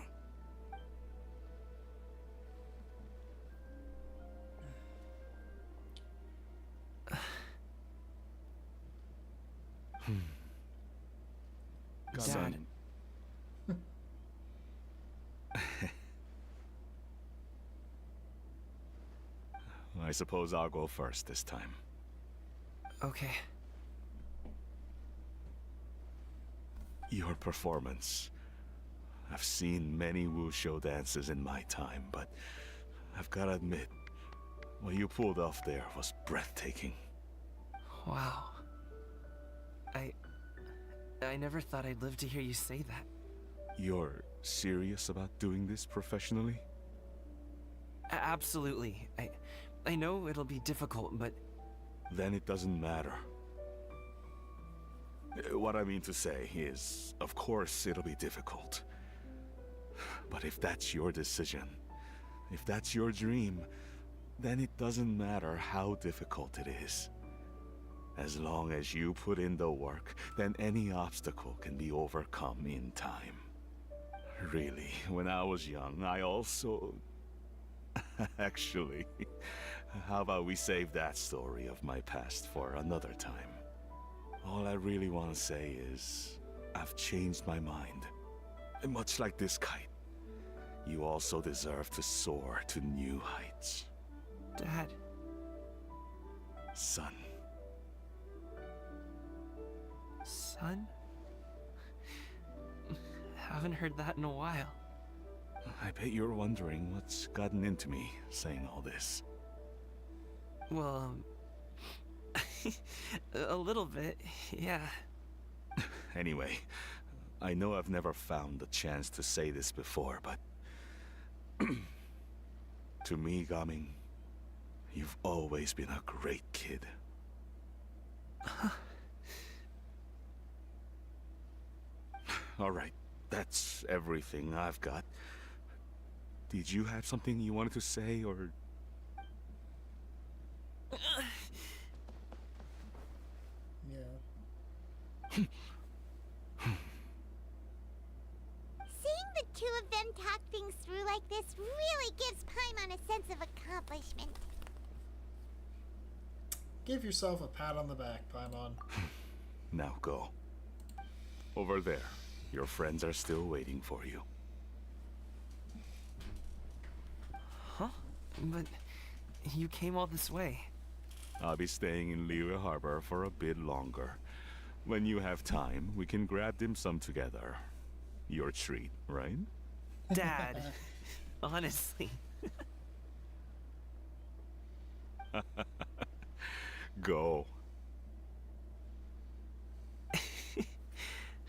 Dad. I suppose I'll go first this time. Okay. Your performance. I've seen many wushou dances in my time, but I've gotta admit, what you pulled off there was breathtaking. Wow. I never thought I'd live to hear you say that. You're serious about doing this professionally? Absolutely. I know it'll be difficult, but... Then it doesn't matter. What I mean to say is, of course it'll be difficult. But if that's your decision, if that's your dream, then it doesn't matter how difficult it is. As long as you put in the work, then any obstacle can be overcome in time. Really, when I was young, I also... Actually, how about we save that story of my past for another time? All I really want to say is, I've changed my mind. And much like this kite, you also deserve to soar to new heights. Dad. Son. Son? Haven't heard that in a while. I bet you're wondering what's gotten into me saying all this. Well, a little bit, yeah. Anyway, I know I've never found the chance to say this before, but... to me, Gaming, you've always been a great kid. Alright, that's everything I've got. Did you have something you wanted to say, or... Yeah. Seeing the two of them talk things through like this really gives Paimon a sense of accomplishment. Give yourself a pat on the back, Paimon. Now go. Over there. Your friends are still waiting for you. Huh? But you came all this way. I'll be staying in Liyue Harbor for a bit longer. When you have time, we can grab dim sum together. Your treat, right? Dad, honestly. Go.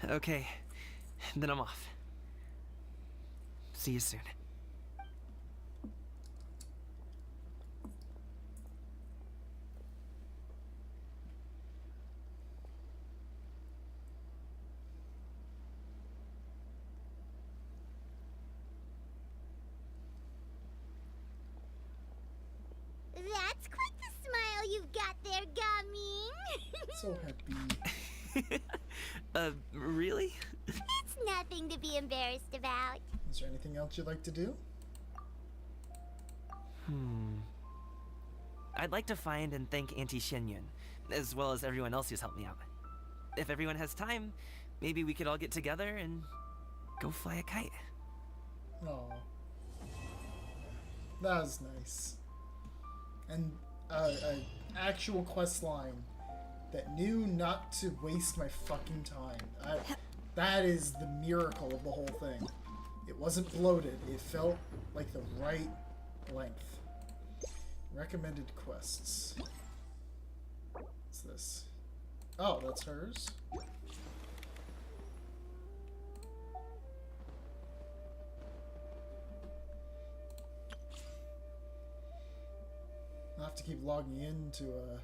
Okay, then I'm off. See you soon. That's quite the smile you've got there, Gaming. So happy. Really? It's nothing to be embarrassed about. Is there anything else you'd like to do? I'd like to find and thank Auntie Shenyun, as well as everyone else who's helped me out. If everyone has time, maybe we could all get together and go fly a kite. Aw. That was nice. And an actual quest line that knew not to waste my fucking time. That is the miracle of the whole thing. It wasn't bloated. It felt like the right length. Recommended quests. What's this? Oh, that's hers? I'll have to keep logging in to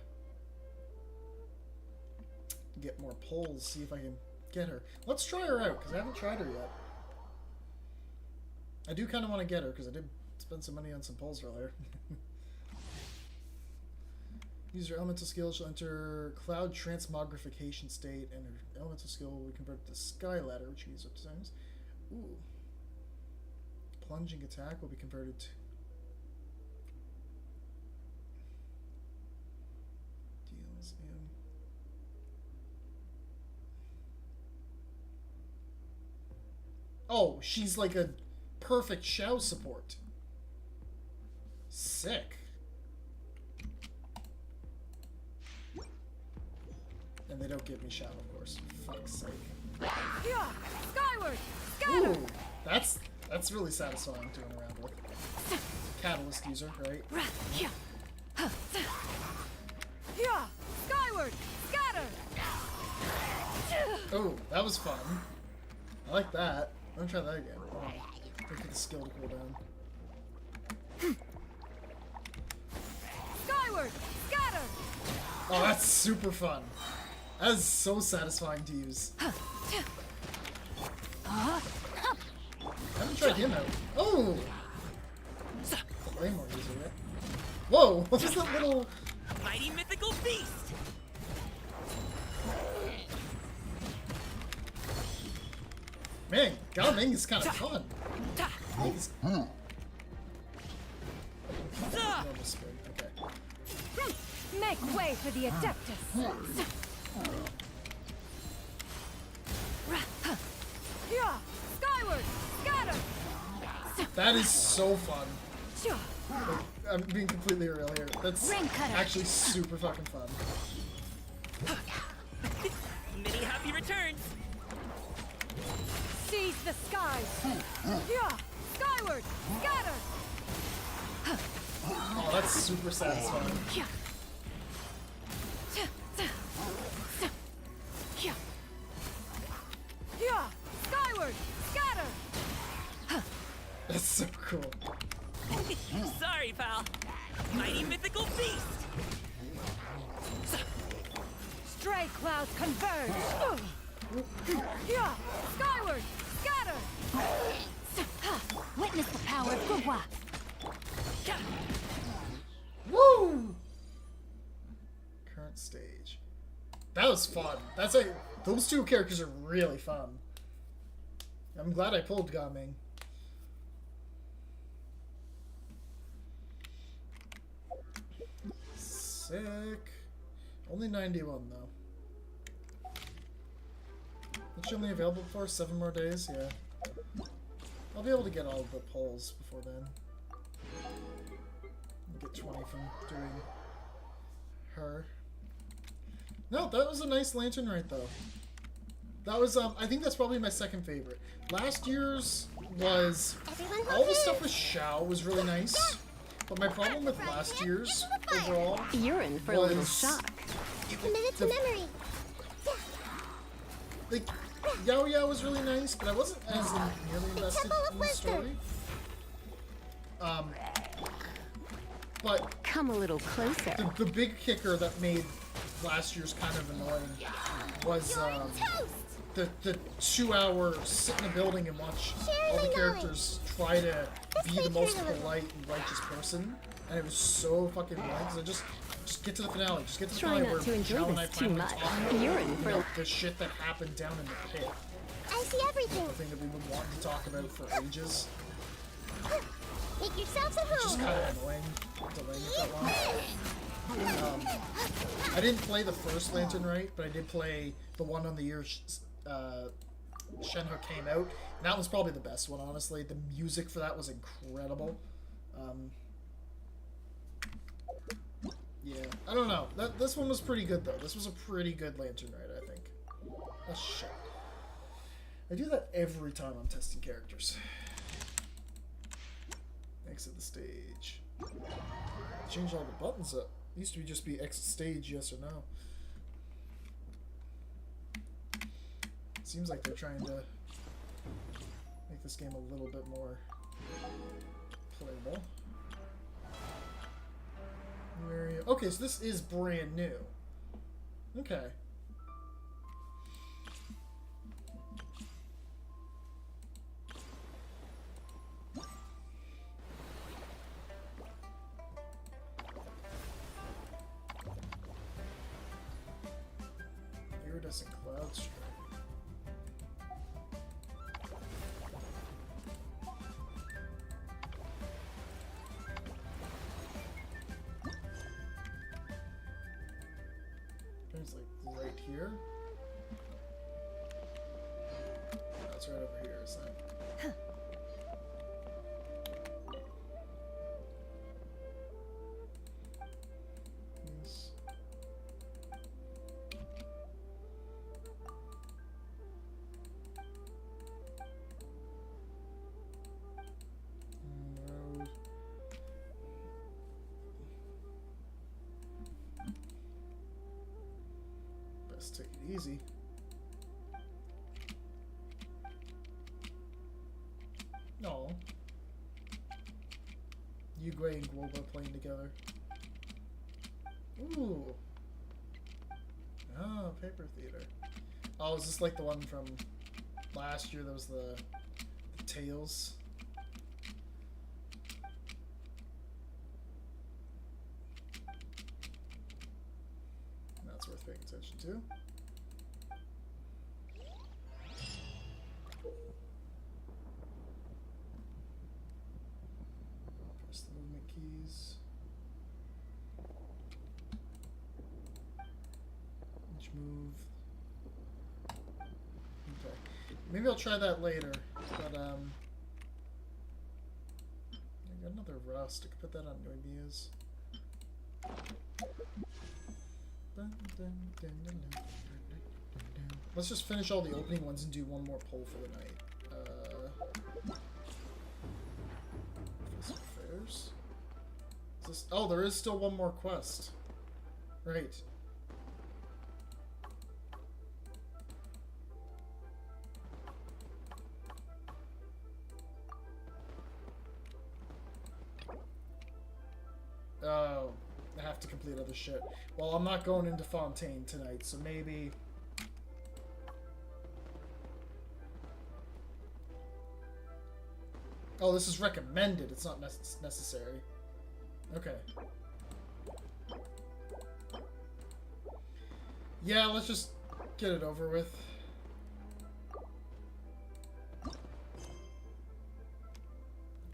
get more polls, see if I can get her. Let's try her out, because I haven't tried her yet. I do kind of want to get her, because I did spend some money on some polls earlier. Use your elemental skill, she'll enter cloud transmogrification state, and her elemental skill will be converted to sky ladder, which you use up to times. Ooh. Plunging attack will be converted to... Deals in... Oh, she's like a perfect Shao support. Sick. And they don't give me Shao, of course. Fuck's sake. Yeah, skyward! Scatter! Ooh, that's really satisfying to run around with. Catalyst user, right? Yeah, skyward! Scatter! Oh, that was fun. I like that. I'm gonna try that again. Oh, wait for the skill to cool down. Skyward! Scatter! Oh, that's super fun. That is so satisfying to use. I haven't tried him out. Oh! Claymore user, yeah. Whoa! What was that little... Mighty mythical beast! Man, Gaming is kind of fun. He's... Normal spin, okay. Make way for the Adeptus. Yeah, skyward, scatter. That is so fun. Like, I'm being completely real here. That's actually super fucking fun. Many happy returns! Seize the skies. Yeah, skyward, scatter. Oh, that's super satisfying. Yeah, skyward, scatter. That's so cool. Sorry, pal. Mighty mythical beast! Stray clouds converge. Yeah, skyward, scatter. Witness the power of Gugwa. Woo! Current stage. That was fun. That's like those two characters are really fun. I'm glad I pulled Gaming. Sick. Only 91 though. It's only available for 7 more days. Yeah. I'll be able to get all the polls before then. Get 20 from doing her. No, that was a nice lantern right though. That was I think that's probably my second favorite. Last year's was all the stuff with Xiao was really nice, but my problem with last year's overall You're in for a little shock. Commit to memory. Like Yao Yao was really nice, but I wasn't as nearly invested in the story. But Come a little closer. the big kicker that made last year's kind of annoying was the 2 hour sit in a building and watch all the characters try to be the most polite and righteous person, and it was so fucking annoying because I just get to the finale, just get to the Try finale not where to enjoy Xiao and I this too finally much. talk about You're in for the shit that happened down in the pit. I see everything. The thing that we've been wanting to talk about for ages. Make yourselves at It's just home. kind of annoying delaying it that long. I didn't play the first Lantern Rite, but I did play the one on the year Shenhe came out. And that was probably the best one, honestly. The music for that was incredible. Yeah, I don't know. This one was pretty good, though. This was a pretty good Lantern Rite, I think. Oh, shit. I do that every time I'm testing characters. Exit the stage. Change all the buttons up. It used to just be exit stage, yes or no. Seems like they're trying to make this game a little bit more playable. New area. Okay, so this is brand new. Okay. Iridescent cloud strike. It's like right here. That's right over here, isn't it? Yes. Road. Best take it easy. No. Yugui and Guoba playing together. Ooh. Oh, Paper Theater. Oh, is this like the one from last year that was the Tales paying attention to. Press the movement keys. Each move. Okay. Maybe I'll try that later, but I got another rust. I could put that on Noibia's. Let's just finish all the opening ones and do one more poll for the night. Affairs. Is this, oh, there is still one more quest. Right. Oh, I have to complete other shit. Well, I'm not going into Fontaine tonight, so maybe... Oh, this is recommended. It's not necessary. Okay. Yeah, let's just get it over with.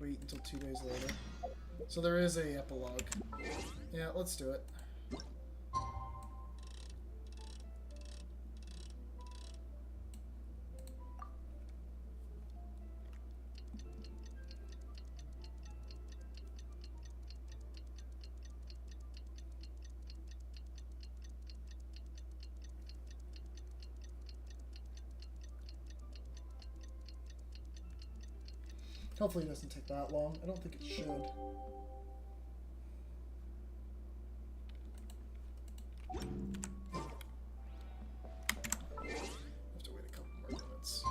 Wait until 2 days later. So there is a epilogue. Yeah, let's do it. Hopefully it doesn't take that long. I don't think it should. Have to wait a couple more minutes.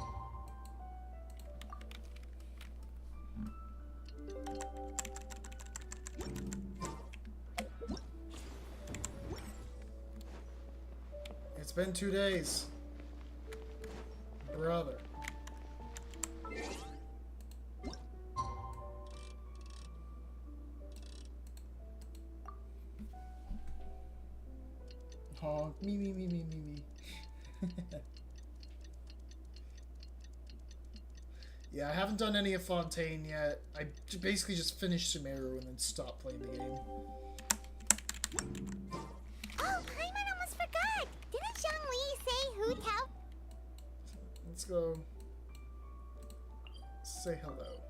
It's been 2 days. Brother. Oh, me. Yeah, I haven't done any of Fontaine yet. I basically just finished Sumeru and then stopped playing the game. Oh, Paimon almost forgot! Didn't Zhongli say Hu Tao? Let's go say hello.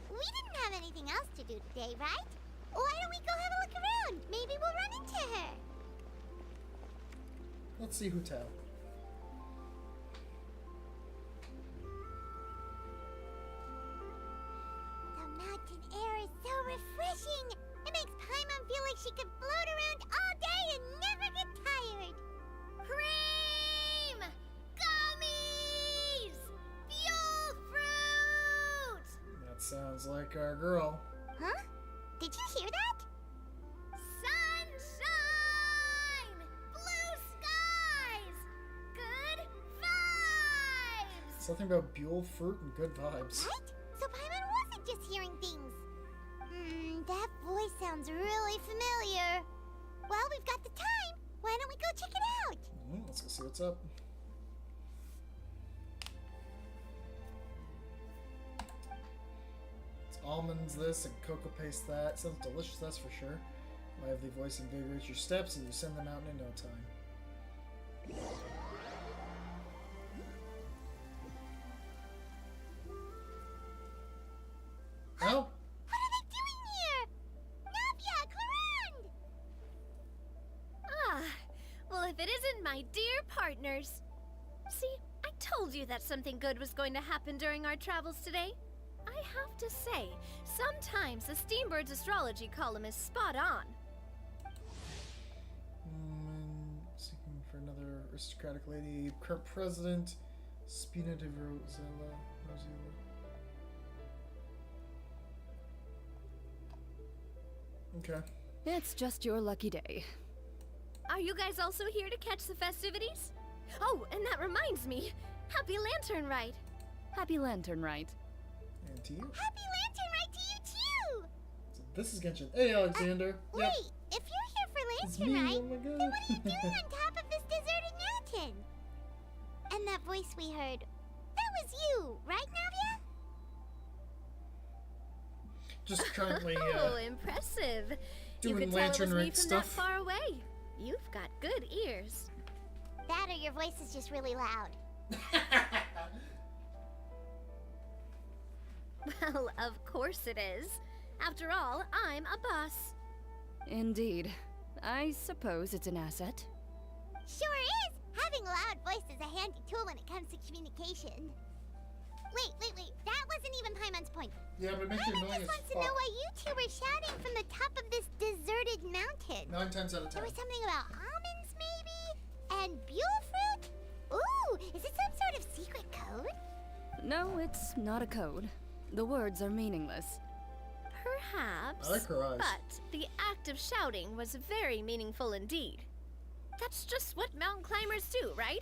We didn't have anything else to do today, right? Why don't we go have a look around? Maybe we'll run into her. Let's see Hu Tao. The mountain air is so refreshing. It makes Paimon feel like she could float around all day and never get tired. Cream! Gummies! Fuel fruit! That sounds like our girl. Huh? Did you hear that? Sunshine! Blue skies! Good vibes! Something about Buell fruit and good vibes. Right? So Paimon wasn't just hearing things. That voice sounds really familiar. Well, we've got the time. Why don't we go check it out? Let's go see what's up. It's almonds this and cocoa paste that. Sounds delicious, that's for sure. Lively voice invigorates your steps and you send them out in no time. Oh! What are they doing here? Navia, Clarande! Ah, well, if it isn't my dear partners. See, I told you that something good was going to happen during our travels today. I have to say, sometimes the Steambird's astrology column is spot on. Seeking for another aristocratic lady. Current president, Spina de Rosella. Okay. It's just your lucky day. Are you guys also here to catch the festivities? Oh, and that reminds me. Happy Lantern Rite. Happy Lantern Rite. And to you. Happy Lantern This is Genshin. Hey, Alexander. Wait, if you're here for It's Lantern me, Rite, oh my then god. what are you doing on top of this deserted mountain? And that voice we heard, that was you, right, Navia? Just currently Oh, impressive. You doing could tell it Lantern was me Rite from stuff. that far away. You've got good ears. That or your voice is just really loud. Well, of course it is. After all, I'm a boss. Indeed. I suppose it's an asset. Sure is! Having a loud voice is a handy tool when it comes to communication. Wait. That wasn't even Paimon's point. Yeah, but it makes you Paimon annoying just as wants to know fuck. why you two were shouting from the top of this deserted mountain. 9 times out of 10. There was something about almonds, maybe? And buell fruit? Ooh, is it some sort of secret code? No, it's not a code. The words are meaningless. Perhaps. I like her eyes. But the act of shouting was very meaningful indeed. That's just what mountain climbers do, right?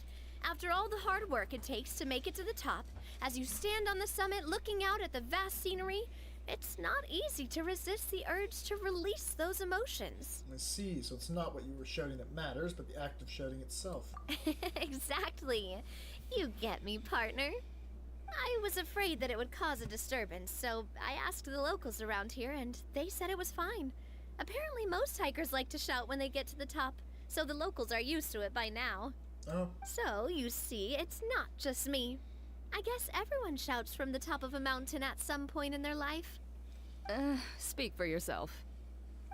After all the hard work it takes to make it to the top, as you stand on the summit looking out at the vast scenery, it's not easy to resist the urge to release those emotions. I see, so it's not what you were shouting that matters, but the act of shouting itself. Exactly. You get me, partner. I was afraid that it would cause a disturbance, so I asked the locals around here, and they said it was fine. Apparently most hikers like to shout when they get to the top, so the locals are used to it by now. Oh. So, you see, it's not just me. I guess everyone shouts from the top of a mountain at some point in their life. Speak for yourself.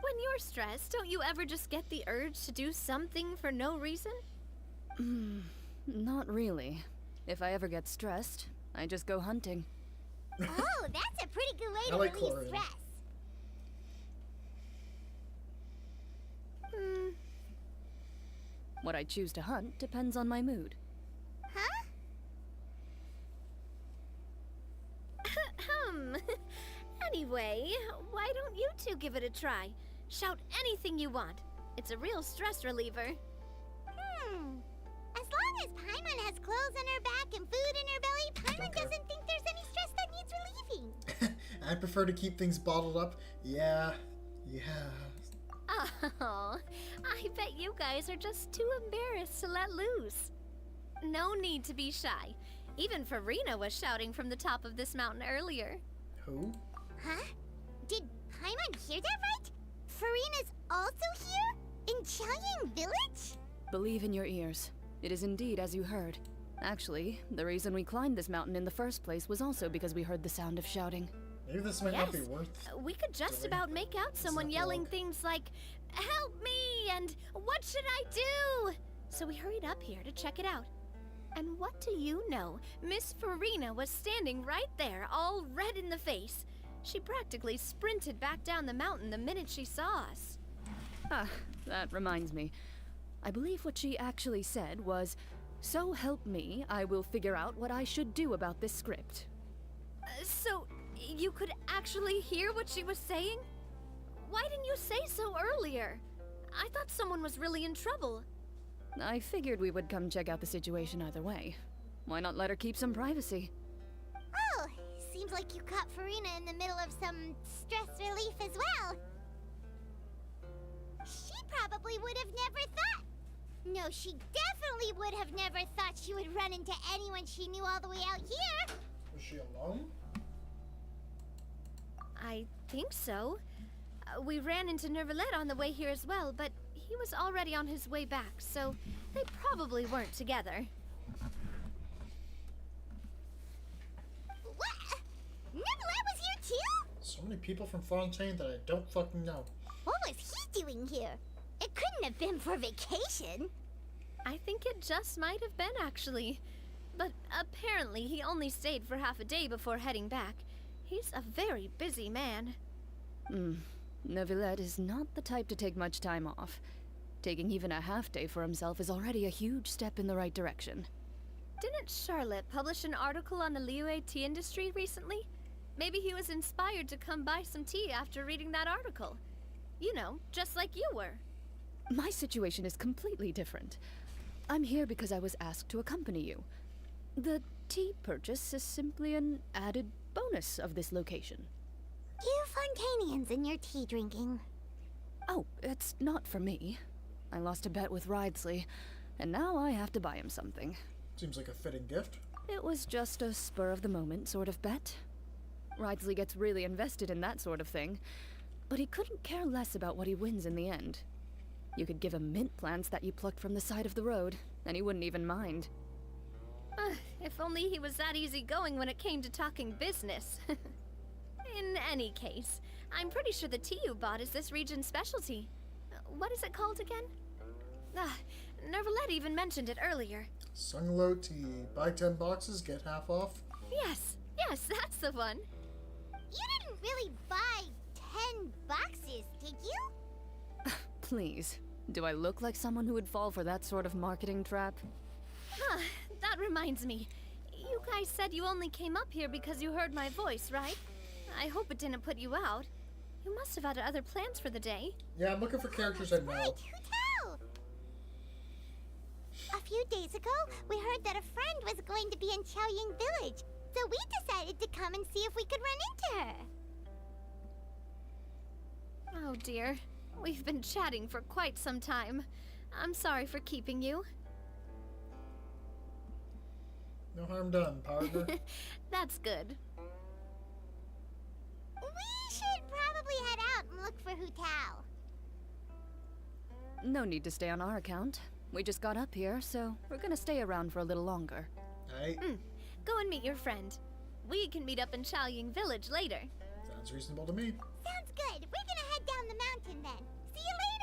When you're stressed, don't you ever just get the urge to do something for no reason? Not really. If I ever get stressed, I just go hunting. Oh, that's a pretty good way I to like release Chlorine. stress. What I choose to hunt depends on my mood. Huh? Anyway, why don't you two give it a try? Shout anything you want. It's a real stress reliever. As long as Paimon has clothes on her back and food in her belly, Paimon Okay. doesn't think there's any stress that needs relieving. I prefer to keep things bottled up. Yeah. Oh, I bet you guys are just too embarrassed to let loose. No need to be shy. Even Farina was shouting from the top of this mountain earlier. Who? Huh? Did Paimon hear that right? Farina's also here? In Qiaoying Village? Believe in your ears. It is indeed as you heard. Actually, the reason we climbed this mountain in the first place was also because we heard the sound of shouting. Maybe this might not be Yes. worth. We could just Doing. about make out someone not yelling long. things like, "Help me!" and "What should I do?" So we hurried up here to check it out. And what do you know? Miss Farina was standing right there, all red in the face. She practically sprinted back down the mountain the minute she saw us. Ah, that reminds me. I believe what she actually said was, "So help me, I will figure out what I should do about this script." So, you could actually hear what she was saying? Why didn't you say so earlier? I thought someone was really in trouble. I figured we would come check out the situation either way. Why not let her keep some privacy? Oh, seems like you caught Farina in the middle of some stress relief as well. She probably would have never thought. No, she definitely would have never thought she would run into anyone she knew all the way out here. Was she alone? I think so. We ran into Nervalet on the way here as well, but he was already on his way back, so they probably weren't together. What? Neverland was here too? So many people from Fontaine that I don't fucking know. What was he doing here? It couldn't have been for vacation. I think it just might have been, actually. But apparently he only stayed for half a day before heading back. He's a very busy man. Neuvillette is not the type to take much time off. Taking even a half day for himself is already a huge step in the right direction. Didn't Charlotte publish an article on the Liyue tea industry recently? Maybe he was inspired to come buy some tea after reading that article. You know, just like you were. My situation is completely different. I'm here because I was asked to accompany you. The tea purchase is simply an added bonus of this location. You Fontainians and your tea drinking. Oh, it's not for me. I lost a bet with Ridesley, and now I have to buy him something. Seems like a fitting gift. It was just a spur-of-the-moment sort of bet. Ridesley gets really invested in that sort of thing, but he couldn't care less about what he wins in the end. You could give him mint plants that you plucked from the side of the road, and he wouldn't even mind. If only he was that easygoing when it came to talking business. In any case, I'm pretty sure the tea you bought is this region's specialty. What is it called again? Nervalette even mentioned it earlier. Sunglow tea. Buy 10 boxes, get half off. Yes, that's the one. You didn't really buy 10 boxes, did you? Please, do I look like someone who would fall for that sort of marketing trap? That reminds me. You guys said you only came up here because you heard my voice, right? I hope it didn't put you out. You must have had other plans for the day. Yeah, I'm looking for characters I know. Right, Hu Tao! A few days ago, we heard that a friend was going to be in Qiaoying Village, so we decided to come and see if we could run into her. Oh dear. We've been chatting for quite some time. I'm sorry for keeping you. No harm done, partner. That's good. We should probably head out and look for Hu Tao. No need to stay on our account. We just got up here, so we're gonna stay around for a little longer. Right. Go and meet your friend. We can meet up in Qiaoying Village later. Sounds reasonable to me. Sounds good. We're gonna head down the mountain then. See you later!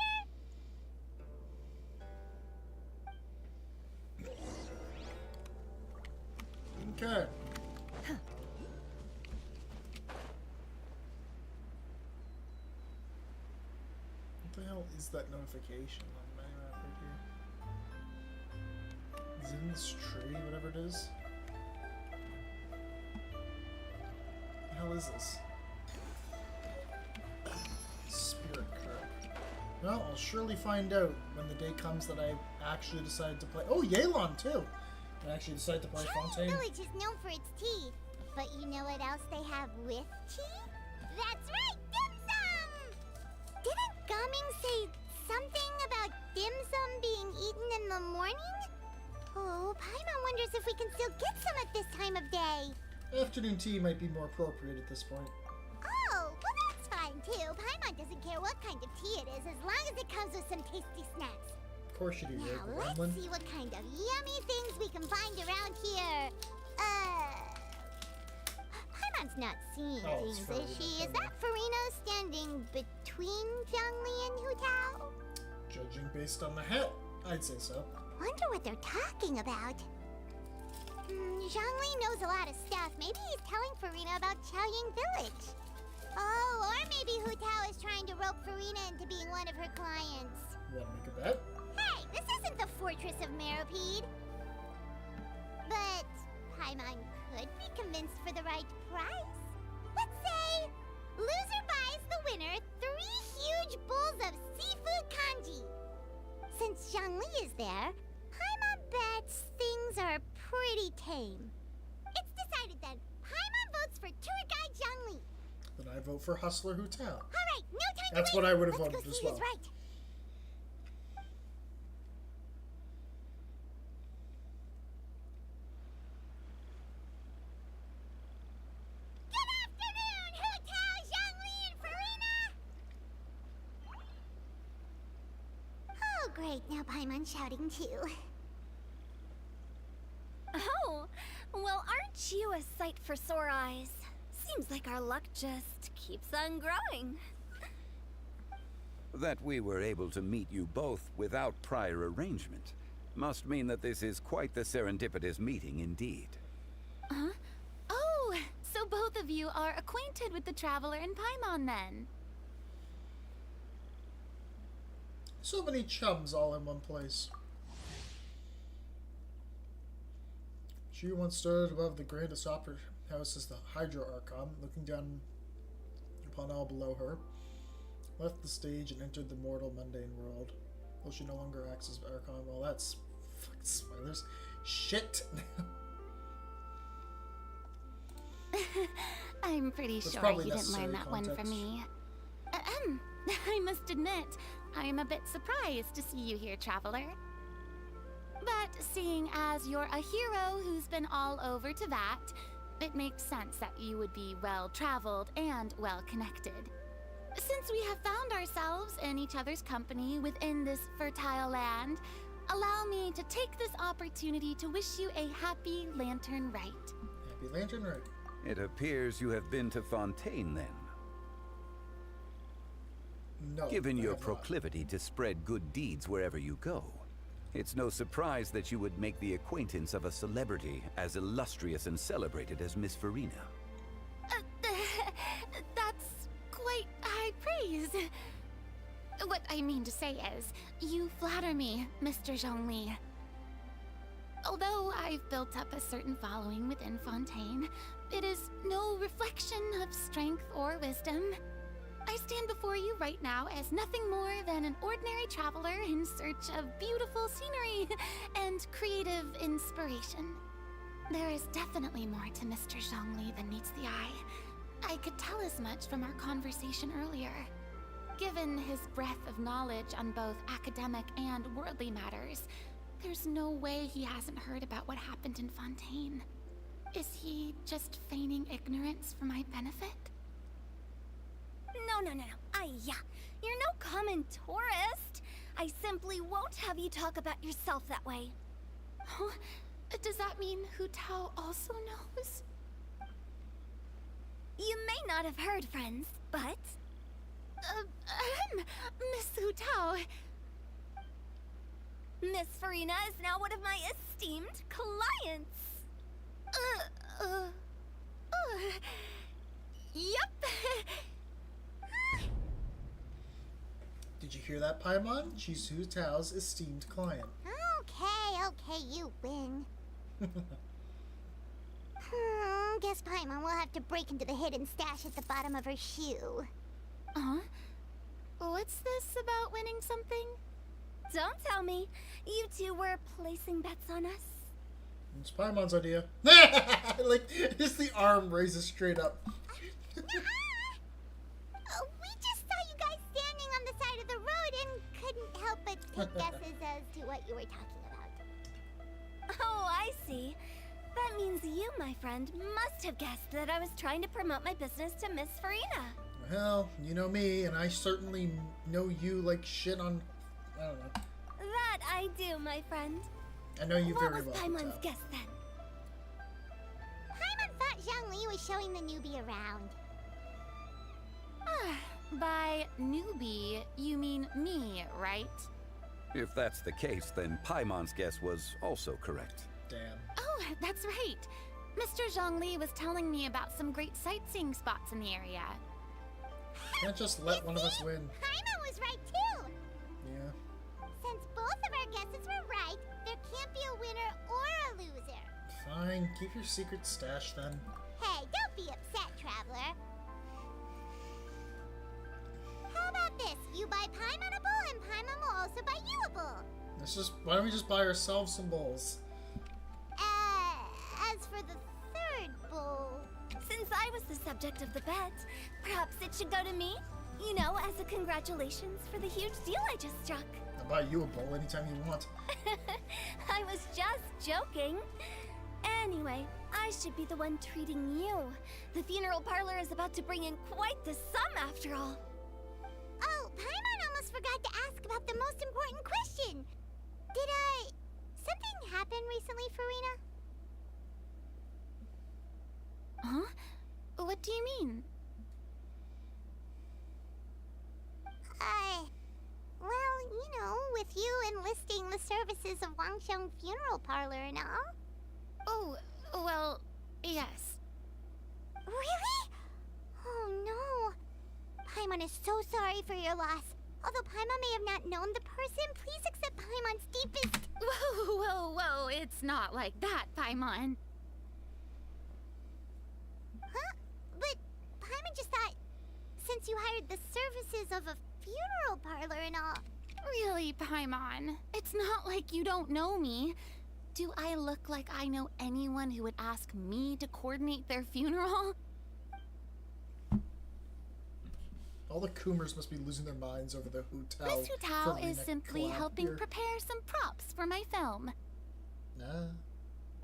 Okay. What the hell is that notification on my map right here? Is it in this tree, whatever it is? What the hell is this? Spirit Curve. Well, I'll surely find out when the day comes that I actually decide to play. Oh, Yelan too! I actually decided to play Fontaine. Village is known for its tea, but you know what else they have with tea? That's right, dim sum! Didn't Gaming say something about dim sum being eaten in the morning? Oh, Paimon wonders if we can still get some at this time of day. Afternoon tea might be more appropriate at this point. Oh, well that's fine too. Paimon doesn't care what kind of tea it is as long as it comes with some tasty snacks. Of course you do, Now, right, let's see what kind of yummy things we can find around here. Paimon's not seeing things, is she? Is that Farina standing between Zhongli and Hu Tao? Judging based on the hat, I'd say so. Wonder what they're talking about. Zhongli knows a lot of stuff. Maybe he's telling Farina about Qiaoying Village. Oh, or maybe Hu Tao is trying to rope Farina into being one of her clients. Wanna make a bet? Hey, this isn't the Fortress of Meropide. But Paimon could be convinced for the right price. Let's say loser buys the winner 3 huge bowls of seafood kanji. Since Zhongli is there, Paimon bets things are pretty tame. It's decided then. Paimon votes for tour guide Zhongli. Then I vote for Hustler Hu Tao. All right, no time That's to what wait. I would have Let's voted go as see well. who's right. Good afternoon, Hu Tao, Zhongli, and Farina. Oh, great. Now Paimon's shouting too. Oh, well, aren't you a sight for sore eyes? Seems like our luck just keeps on growing. That we were able to meet you both without prior arrangement must mean that this is quite the serendipitous meeting indeed. Huh? Oh, so both of you are acquainted with the Traveler and Paimon then? So many chums all in one place. She once stood above the grandest opera house as the Hydra Archon, looking down upon all below her, left the stage and entered the mortal mundane world. Though she no longer acts as Archon. Well, that's fucking spoilers. Shit! I I'm pretty That's sure probably you didn't learn necessary that one from context. me. I must admit, I am a bit surprised to see you here, traveler. But seeing as you're a hero who's been all over Teyvat, it makes sense that you would be well-traveled and well-connected. Since we have found ourselves in each other's company within this fertile land, allow me to take this opportunity to wish you a happy Lantern Rite. Happy Lantern Rite. It appears you have been to Fontaine, then. No. Given I your have not. proclivity to spread good deeds wherever you go, it's no surprise that you would make the acquaintance of a celebrity as illustrious and celebrated as Miss Farina. That's quite high praise. What I mean to say is, you flatter me, Mr. Zhongli. Although I've built up a certain following within Fontaine, it is no reflection of strength or wisdom. I stand before you right now as nothing more than an ordinary traveler in search of beautiful scenery and creative inspiration. There is definitely more to Mr. Zhongli than meets the eye. I could tell as much from our conversation earlier. Given his breadth of knowledge on both academic and worldly matters, there's no way he hasn't heard about what happened in Fontaine. Is he just feigning ignorance for my benefit? No. You're no common tourist. I simply won't have you talk about yourself that way. Huh? Does that mean Hu Tao also knows? You may not have heard, friends, but... Miss Hu Tao. Miss Farina is now one of my esteemed clients. Yep. Did you hear that, Paimon? She's Hu Tao's esteemed client. Okay, you win. Guess Paimon will have to break into the hidden stash at the bottom of her shoe. Huh? What's this about winning something? Don't tell me. You two were placing bets on us. It's Paimon's idea. Like, just the arm raises straight up. We just saw you guys standing on the side of the road and couldn't help but take guesses as to what you were talking about. Oh, I see. That means you, my friend, must have guessed that I was trying to promote my business to Miss Farina. Well, you know me, and I certainly know you like shit on... I don't know. That I do, my friend. I know you very well. What was Paimon's guess then? Paimon thought Zhongli was showing the newbie around. By newbie, you mean me, right? If that's the case, then Paimon's guess was also correct. Damn. Oh, that's right. Mr. Zhongli was telling me about some great sightseeing spots in the area. Can't just let one of us win. Paimon was right too. Yeah. Since both of our guesses were right, there can't be a winner or a loser. Fine, keep your secret stash then. Hey, don't be upset, traveler. How about this? You buy Paimon a bowl, and Paimon will also buy you a bowl. Why don't we just buy ourselves some bowls? As for the third bowl... Since I was the subject of the bet, perhaps it should go to me? You know, as a congratulations for the huge deal I just struck. I'll buy you a bowl anytime you want. I was just joking. Anyway, I should be the one treating you. The funeral parlor is about to bring in quite the sum after all. Oh, Paimon almost forgot to ask about the most important question. Did something happen recently, Farina? Huh? What do you mean? Well, you know, with you enlisting the services of Wangsheng Funeral Parlor and all. Oh, well, yes. Really? Oh no. Paimon is so sorry for your loss. Although Paimon may have not known the person, please accept Paimon's deepest... Whoa, it's not like that, Paimon. Huh? But Paimon just thought, since you hired the services of a funeral parlor and all... Really, Paimon? It's not like you don't know me. Do I look like I know anyone who would ask me to coordinate their funeral? All the Coomers must be losing their minds over the hotel. This hotel for is Rena simply collab helping here. prepare some props for my film. Nah.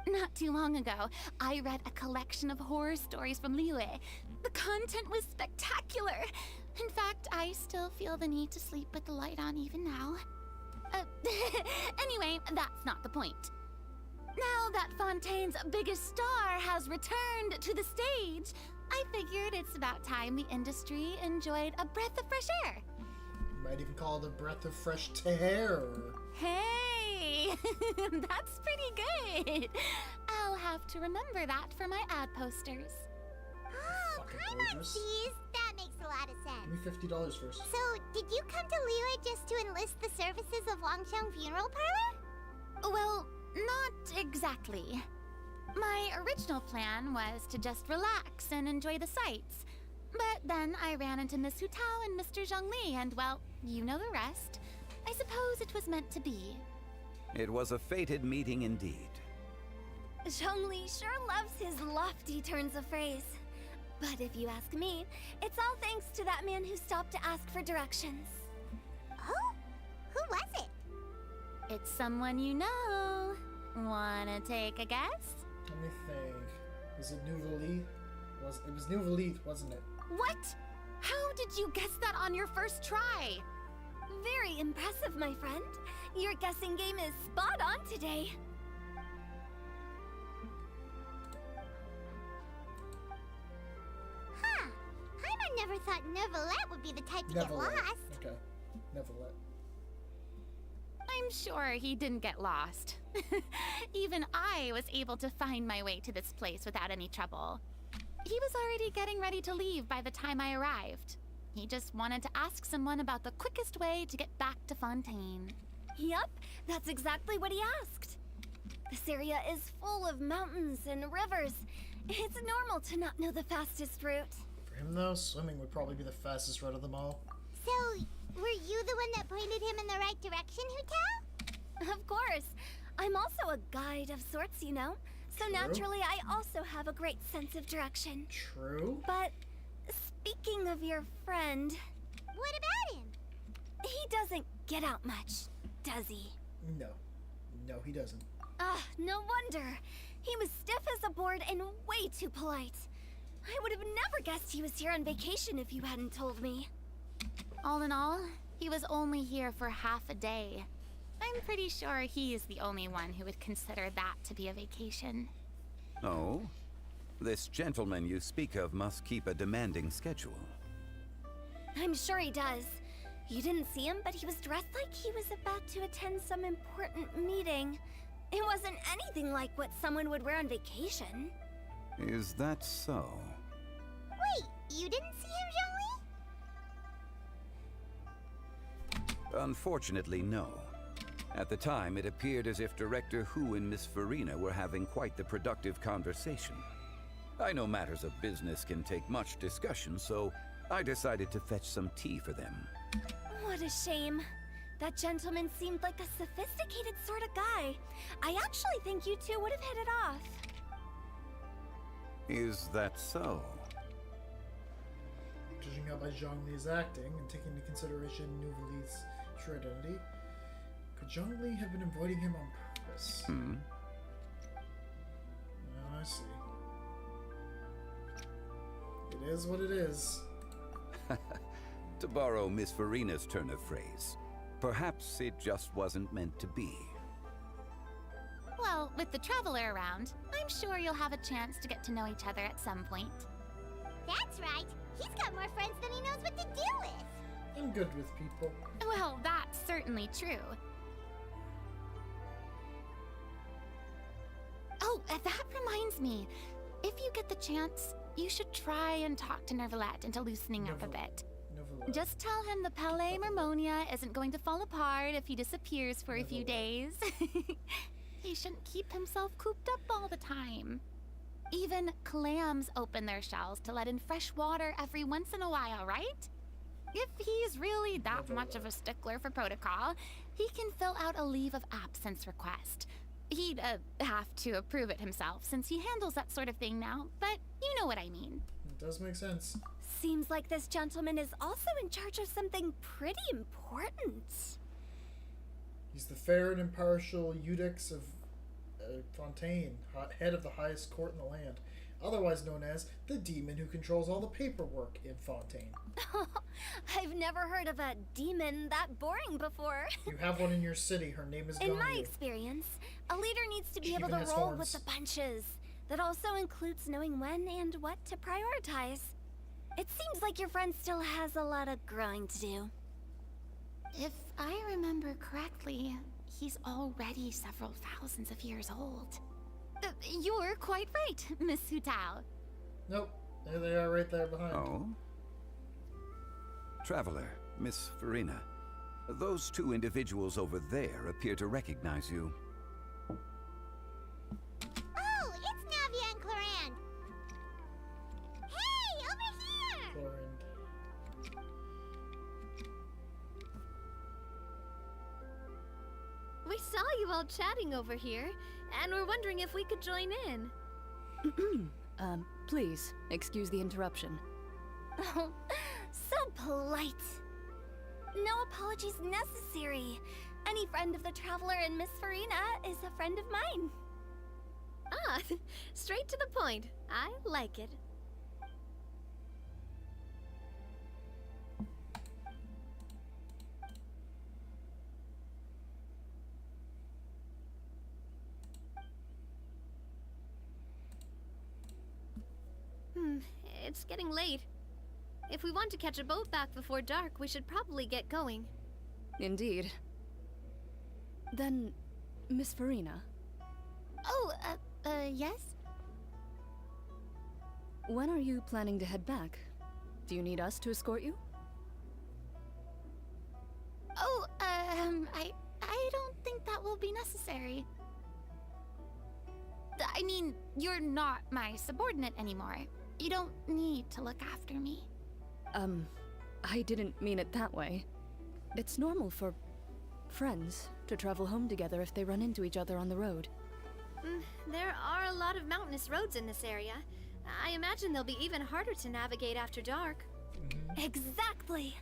Not too long ago, I read a collection of horror stories from Liyue. The content was spectacular. In fact, I still feel the need to sleep with the light on even now. Anyway, that's not the point. Now that Fontaine's biggest star has returned to the stage, I figured it's about time the industry enjoyed a breath of fresh air. You might even call it a breath of fresh air. Hey, that's pretty good. I'll have to remember that for my ad posters. Oh, Paimon, that makes a lot of sense. Give me $50 first. So, did you come to Liyue just to enlist the services of Longsheng Funeral Parlor? Well, not exactly. My original plan was to just relax and enjoy the sights. But then I ran into Miss Hutao and Mr. Zhongli, and well, you know the rest. I suppose it was meant to be. It was a fated meeting indeed. Zhongli sure loves his lofty turns of phrase. But if you ask me, it's all thanks to that man who stopped to ask for directions. Oh? Who was it? It's someone you know. Wanna take a guess? Let me think. Was it Nouvelly? It was Nouvelly, wasn't it? What? How did you guess that on your first try? Very impressive, my friend. Your guessing game is spot on today. Huh. Paimon never thought Neuvillette would be the type to get lost. Okay. Neuvillette. I'm sure he didn't get lost. Even I was able to find my way to this place without any trouble. He was already getting ready to leave by the time I arrived. He just wanted to ask someone about the quickest way to get back to Fontaine. Yup, that's exactly what he asked. This area is full of mountains and rivers. It's normal to not know the fastest route. For him, though, swimming would probably be the fastest route of them all. So, were you the one that pointed him in the right direction, Hutao? Of course. I'm also a guide of sorts, you know. So True. naturally, I also have a great sense of direction. True. But speaking of your friend... What about him? He doesn't get out much, does he? No. No, he doesn't. Ah, no wonder. He was stiff as a board and way too polite. I would have never guessed he was here on vacation if you hadn't told me. All in all, he was only here for half a day. I'm pretty sure he is the only one who would consider that to be a vacation. Oh? This gentleman you speak of must keep a demanding schedule. I'm sure he does. You didn't see him, but he was dressed like he was about to attend some important meeting. It wasn't anything like what someone would wear on vacation. Is that so? Wait, you didn't see him, Zhongli? Unfortunately, no. At the time, it appeared as if Director Hu and Miss Farina were having quite the productive conversation. I know matters of business can take much discussion, so I decided to fetch some tea for them. What a shame. That gentleman seemed like a sophisticated sort of guy. I actually think you two would have hit it off. Is that so? Judging how by Zhongli is acting and taking into consideration Nouvelly's true identity, could Zhongli have been avoiding him on purpose? Hmm? Oh, I see. It is what it is. To borrow Miss Farina's turn of phrase, perhaps it just wasn't meant to be. Well, with the Traveler around, I'm sure you'll have a chance to get to know each other at some point. That's right. He's got more friends than he knows what to do with. I'm good with people. Well, that's certainly true. Oh, that reminds me. If you get the chance, you should try and talk to Neuvillette into loosening up a bit. Neuvillette. Just tell him the Palais Mermonia isn't going to fall apart if he disappears for a few days. He shouldn't keep himself cooped up all the time. Even clams open their shells to let in fresh water every once in a while, right? If he's really that much of a stickler for protocol, he can fill out a leave of absence request. He'd have to approve it himself since he handles that sort of thing now, but you know what I mean. does make sense. Seems like this gentleman is also in charge of something pretty important. He's the fair and impartial Eudix of Fontaine, head of the highest court in the land, otherwise known as the demon who controls all the paperwork in Fontaine. I've never heard of a demon that boring before. You have one in your city. Her name is In my Ganyu. experience, a leader needs to be She able even to has roll horns. with the punches. That also includes knowing when and what to prioritize. It seems like your friend still has a lot of growing to do. If I remember correctly, he's already several thousands of years old. You're quite right, Miss Hutao. Nope. There they are right there behind. Oh? Traveler, Miss Farina. Those two individuals over there appear to recognize you. Oh, it's Navia and Clorand. Hey, over here! We saw you all chatting over here, and we're wondering if we could join in. Please, excuse the interruption. Oh, so polite. No apologies necessary. Any friend of the Traveler and Miss Farina is a friend of mine. Ah, straight to the point. I like it. It's getting late. If we want to catch a boat back before dark, we should probably get going. Indeed. Then, Miss Farina, Oh, yes? when are you planning to head back? Do you need us to escort you? Oh, I don't think that will be necessary. I mean, you're not my subordinate anymore. You don't need to look after me. I didn't mean it that way. It's normal for friends to travel home together if they run into each other on the road. There are a lot of mountainous roads in this area. I imagine they'll be even harder to navigate after dark. Exactly.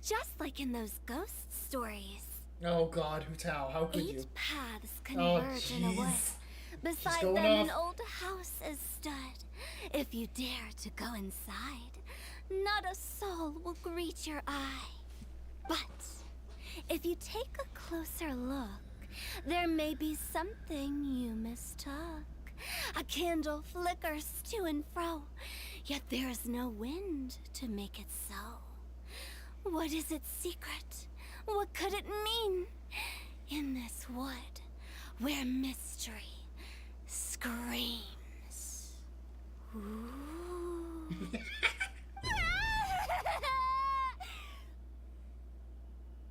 Just like in those ghost stories. Oh God, Hutao, how could you? 8 paths Oh, converge in a wood. jeez. Beside going them, an off. old house is stood. If you dare to go inside, not a soul will greet your eye. But if you take a closer look, there may be something you mistook. A candle flickers to and fro, yet there is no wind to make it so. What is its secret? What could it mean? In this wood, where mystery screams. Ooh.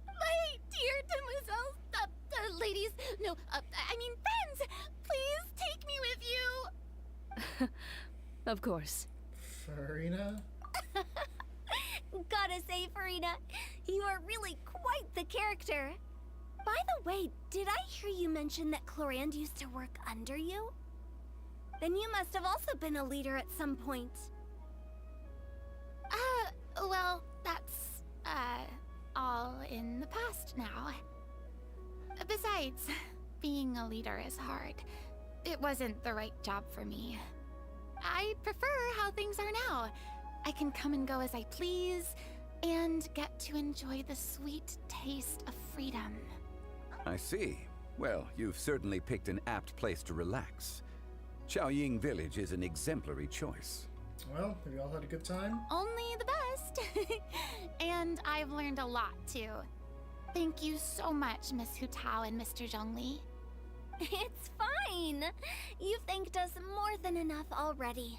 My dear demoiselles, ladies, no, I mean friends, please take me with you. Of course. Farina? Gotta say, Farina, you are really quite the character. By the way, did I hear you mention that Clorand used to work under you? Then you must have also been a leader at some point. Well, that's, all in the past now. Besides, being a leader is hard. It wasn't the right job for me. I prefer how things are now. I can come and go as I please, and get to enjoy the sweet taste of freedom. I see. Well, you've certainly picked an apt place to relax. Chaoying Village is an exemplary choice. Well, have you all had a good time? Only the best. And I've learned a lot, too. Thank you so much, Miss Hutao and Mr. Zhongli. It's fine. You've thanked us more than enough already.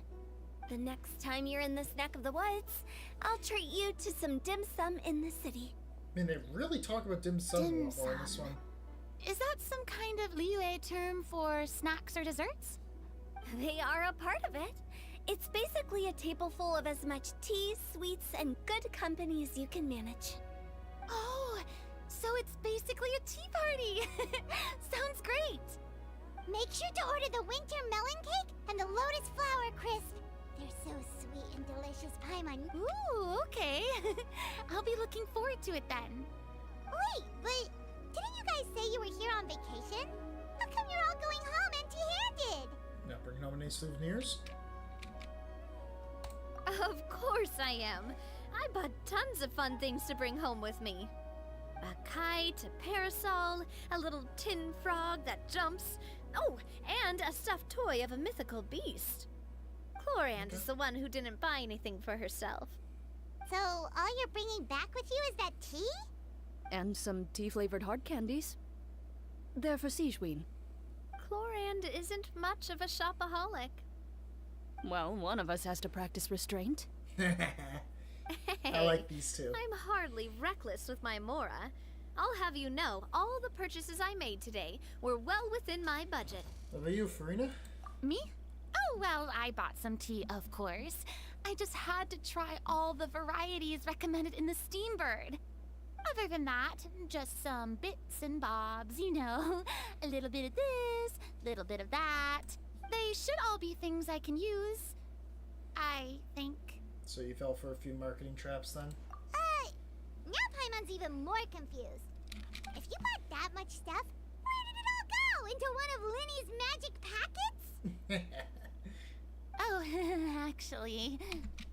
The next time you're in this neck of the woods, I'll treat you to some dim sum in the city. I mean, they really talk about dim sum a Dim lot more in this sum. one. Is that some kind of Liyue term for snacks or desserts? They are a part of it. It's basically a table full of as much tea, sweets, and good company as you can manage. Oh, so it's basically a tea party. Sounds great. Make sure to order the winter melon cake and the lotus flower crisp. They're so sweet and delicious. delicious paimon. Ooh, okay. I'll be looking forward to it then. Wait, but didn't you guys say you were here on vacation? How come you're all going home empty-handed? Not bringing home any souvenirs? Of course I am. I bought tons of fun things to bring home with me. A kite, a parasol, a little tin frog that jumps. Oh, and a stuffed toy of a mythical beast. Chlorand is the one who didn't buy anything for herself. So, all you're bringing back with you is that tea? And some tea-flavored hard candies. They're for Sigewin. Chlorand isn't much of a shopaholic. Well, one of us has to practice restraint. I like these two. I'm hardly reckless with my Mora. I'll have you know, all the purchases I made today were well within my budget. What about you, Farina? Me? Oh, well, I bought some tea, of course. I just had to try all the varieties recommended in the Steambird. Other than that, just some bits and bobs, you know. A little bit of this, little bit of that. They should all be things I can use, I think. So you fell for a few marketing traps then? Now Paimon's even more confused. If you bought that much stuff, where did it all go? Into one of Linny's magic packets? Oh, actually...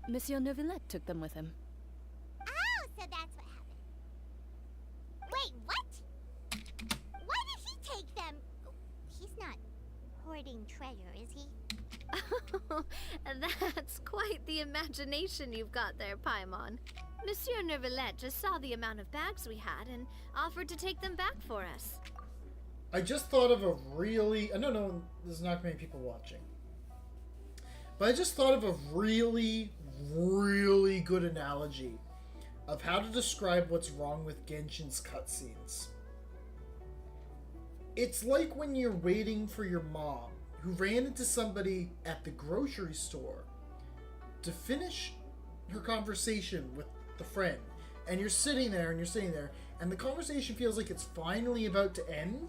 Monsieur Neuvillette took them with him. Oh, so that's what happened. Wait, what? Why did he take them? He's not hoarding treasure, is he? That's quite the imagination you've got there, Paimon. Monsieur Neuvillette just saw the amount of bags we had and offered to take them back for us. I just thought of a really... I don't know, there's not many people watching. But I just thought of a really, really good analogy of how to describe what's wrong with Genshin's cutscenes. It's like when you're waiting for your mom, who ran into somebody at the grocery store to finish her conversation with the friend. And you're sitting there, and the conversation feels like it's finally about to end.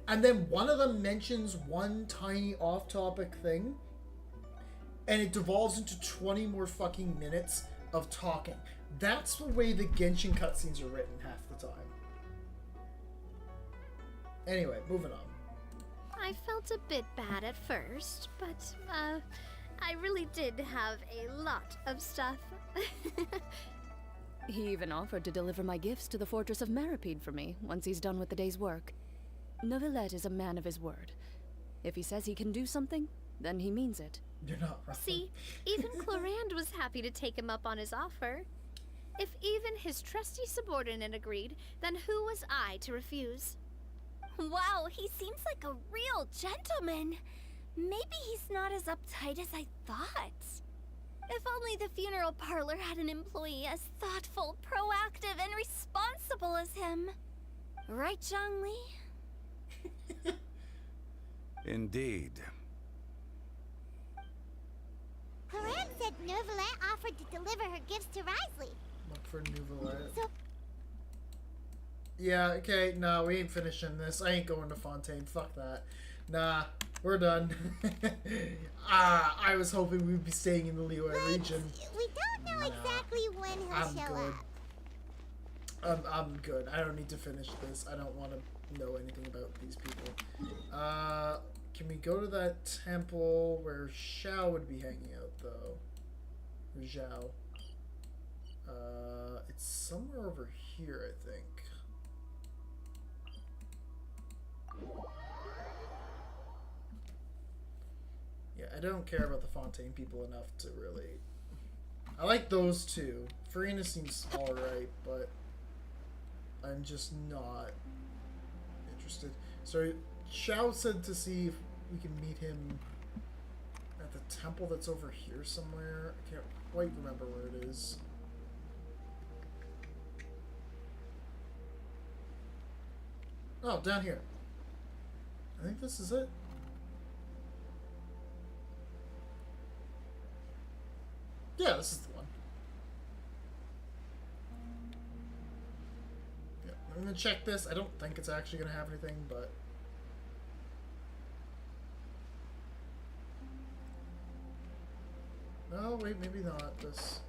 And then one of them mentions one tiny off-topic thing, and it devolves into 20 more fucking minutes of talking. That's the way the Genshin cutscenes are written half the time. Anyway, moving on. I felt a bit bad at first, but, I really did have a lot of stuff. He even offered to deliver my gifts to the Fortress of Meripede for me once he's done with the day's work. Neuvillette is a man of his word. If he says he can do something, then he means it. You're not wrong. See, even Chlorand was happy to take him up on his offer. If even his trusty subordinate agreed, then who was I to refuse? Wow, he seems like a real gentleman. Maybe he's not as uptight as I thought. If only the funeral parlor had an employee as thoughtful, proactive, and responsible as him. Right, Zhongli? Indeed. Chlorand said Neuvillette offered to deliver her gifts to Risley. Look for Neuvillette. So yeah, okay, no, we ain't finishing this. I ain't going to Fontaine. Fuck that. Nah, we're done. I was hoping we'd be staying in the Liyue region. we don't know exactly when he'll show up. I'm good. I don't need to finish this. I don't want to know anything about these people. Can we go to that temple where Xiao would be hanging out, though? Or Zhao. It's somewhere over here, I think. Yeah, I don't care about the Fontaine people enough to really... I like those two. Farina seems alright, but I'm just not interested. So, Xiao said to see if we can meet him at the temple that's over here somewhere. I can't quite remember where it is. Oh, down here. I think this is it. Yeah, this is the one. Yeah, I'm gonna check this. I don't think it's actually gonna have anything, but... Oh, wait, maybe not. This.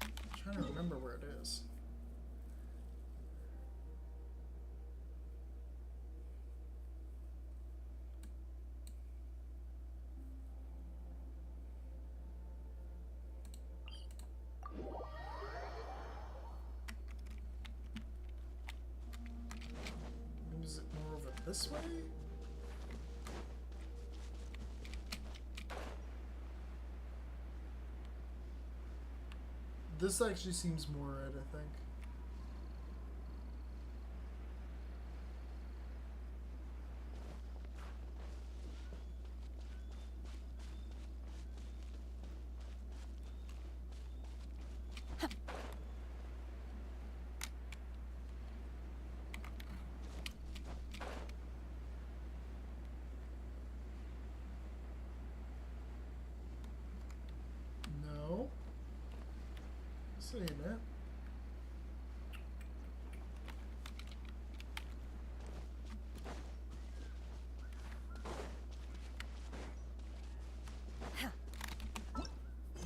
I'm trying to remember where it is. Is it more over this way? This actually seems more red, I think. No. Saying that.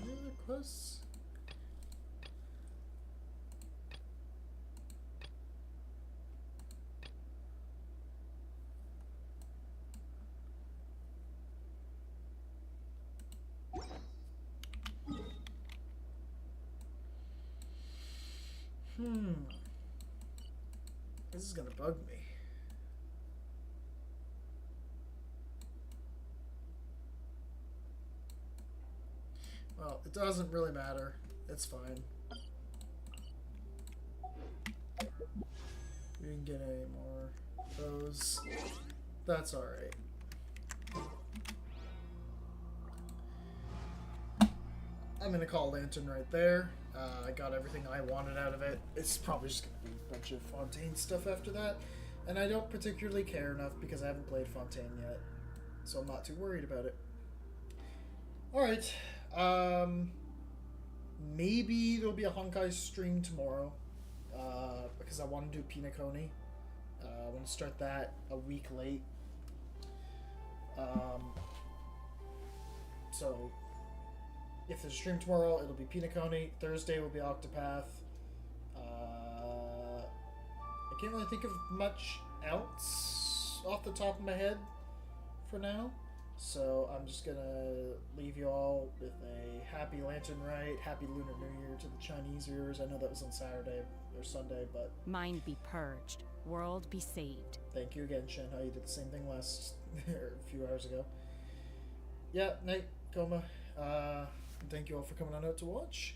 Any other quests? This is gonna bug me. Well, it doesn't really matter. It's fine. We didn't get any more of those. That's alright. I'm gonna call Lantern right there. I got everything I wanted out of it. It's probably just gonna be a bunch of Fontaine stuff after that. And I don't particularly care enough because I haven't played Fontaine yet. So I'm not too worried about it. Alright. Maybe there'll be a Honkai stream tomorrow. Because I want to do Pinaconi. I want to start that a week late. So if there's a stream tomorrow, it'll be Pinaconi. Thursday will be Octopath. I can't really think of much else off the top of my head for now. So I'm just gonna leave you all with a happy Lantern Rite, happy Lunar New Year to the Chinese viewers. I know that was on Saturday or Sunday, but Mind be purged, world be saved. thank you again, Shenhe. You did the same thing last a few hours ago. Yeah, night, Coma. Thank you all for coming on out to watch.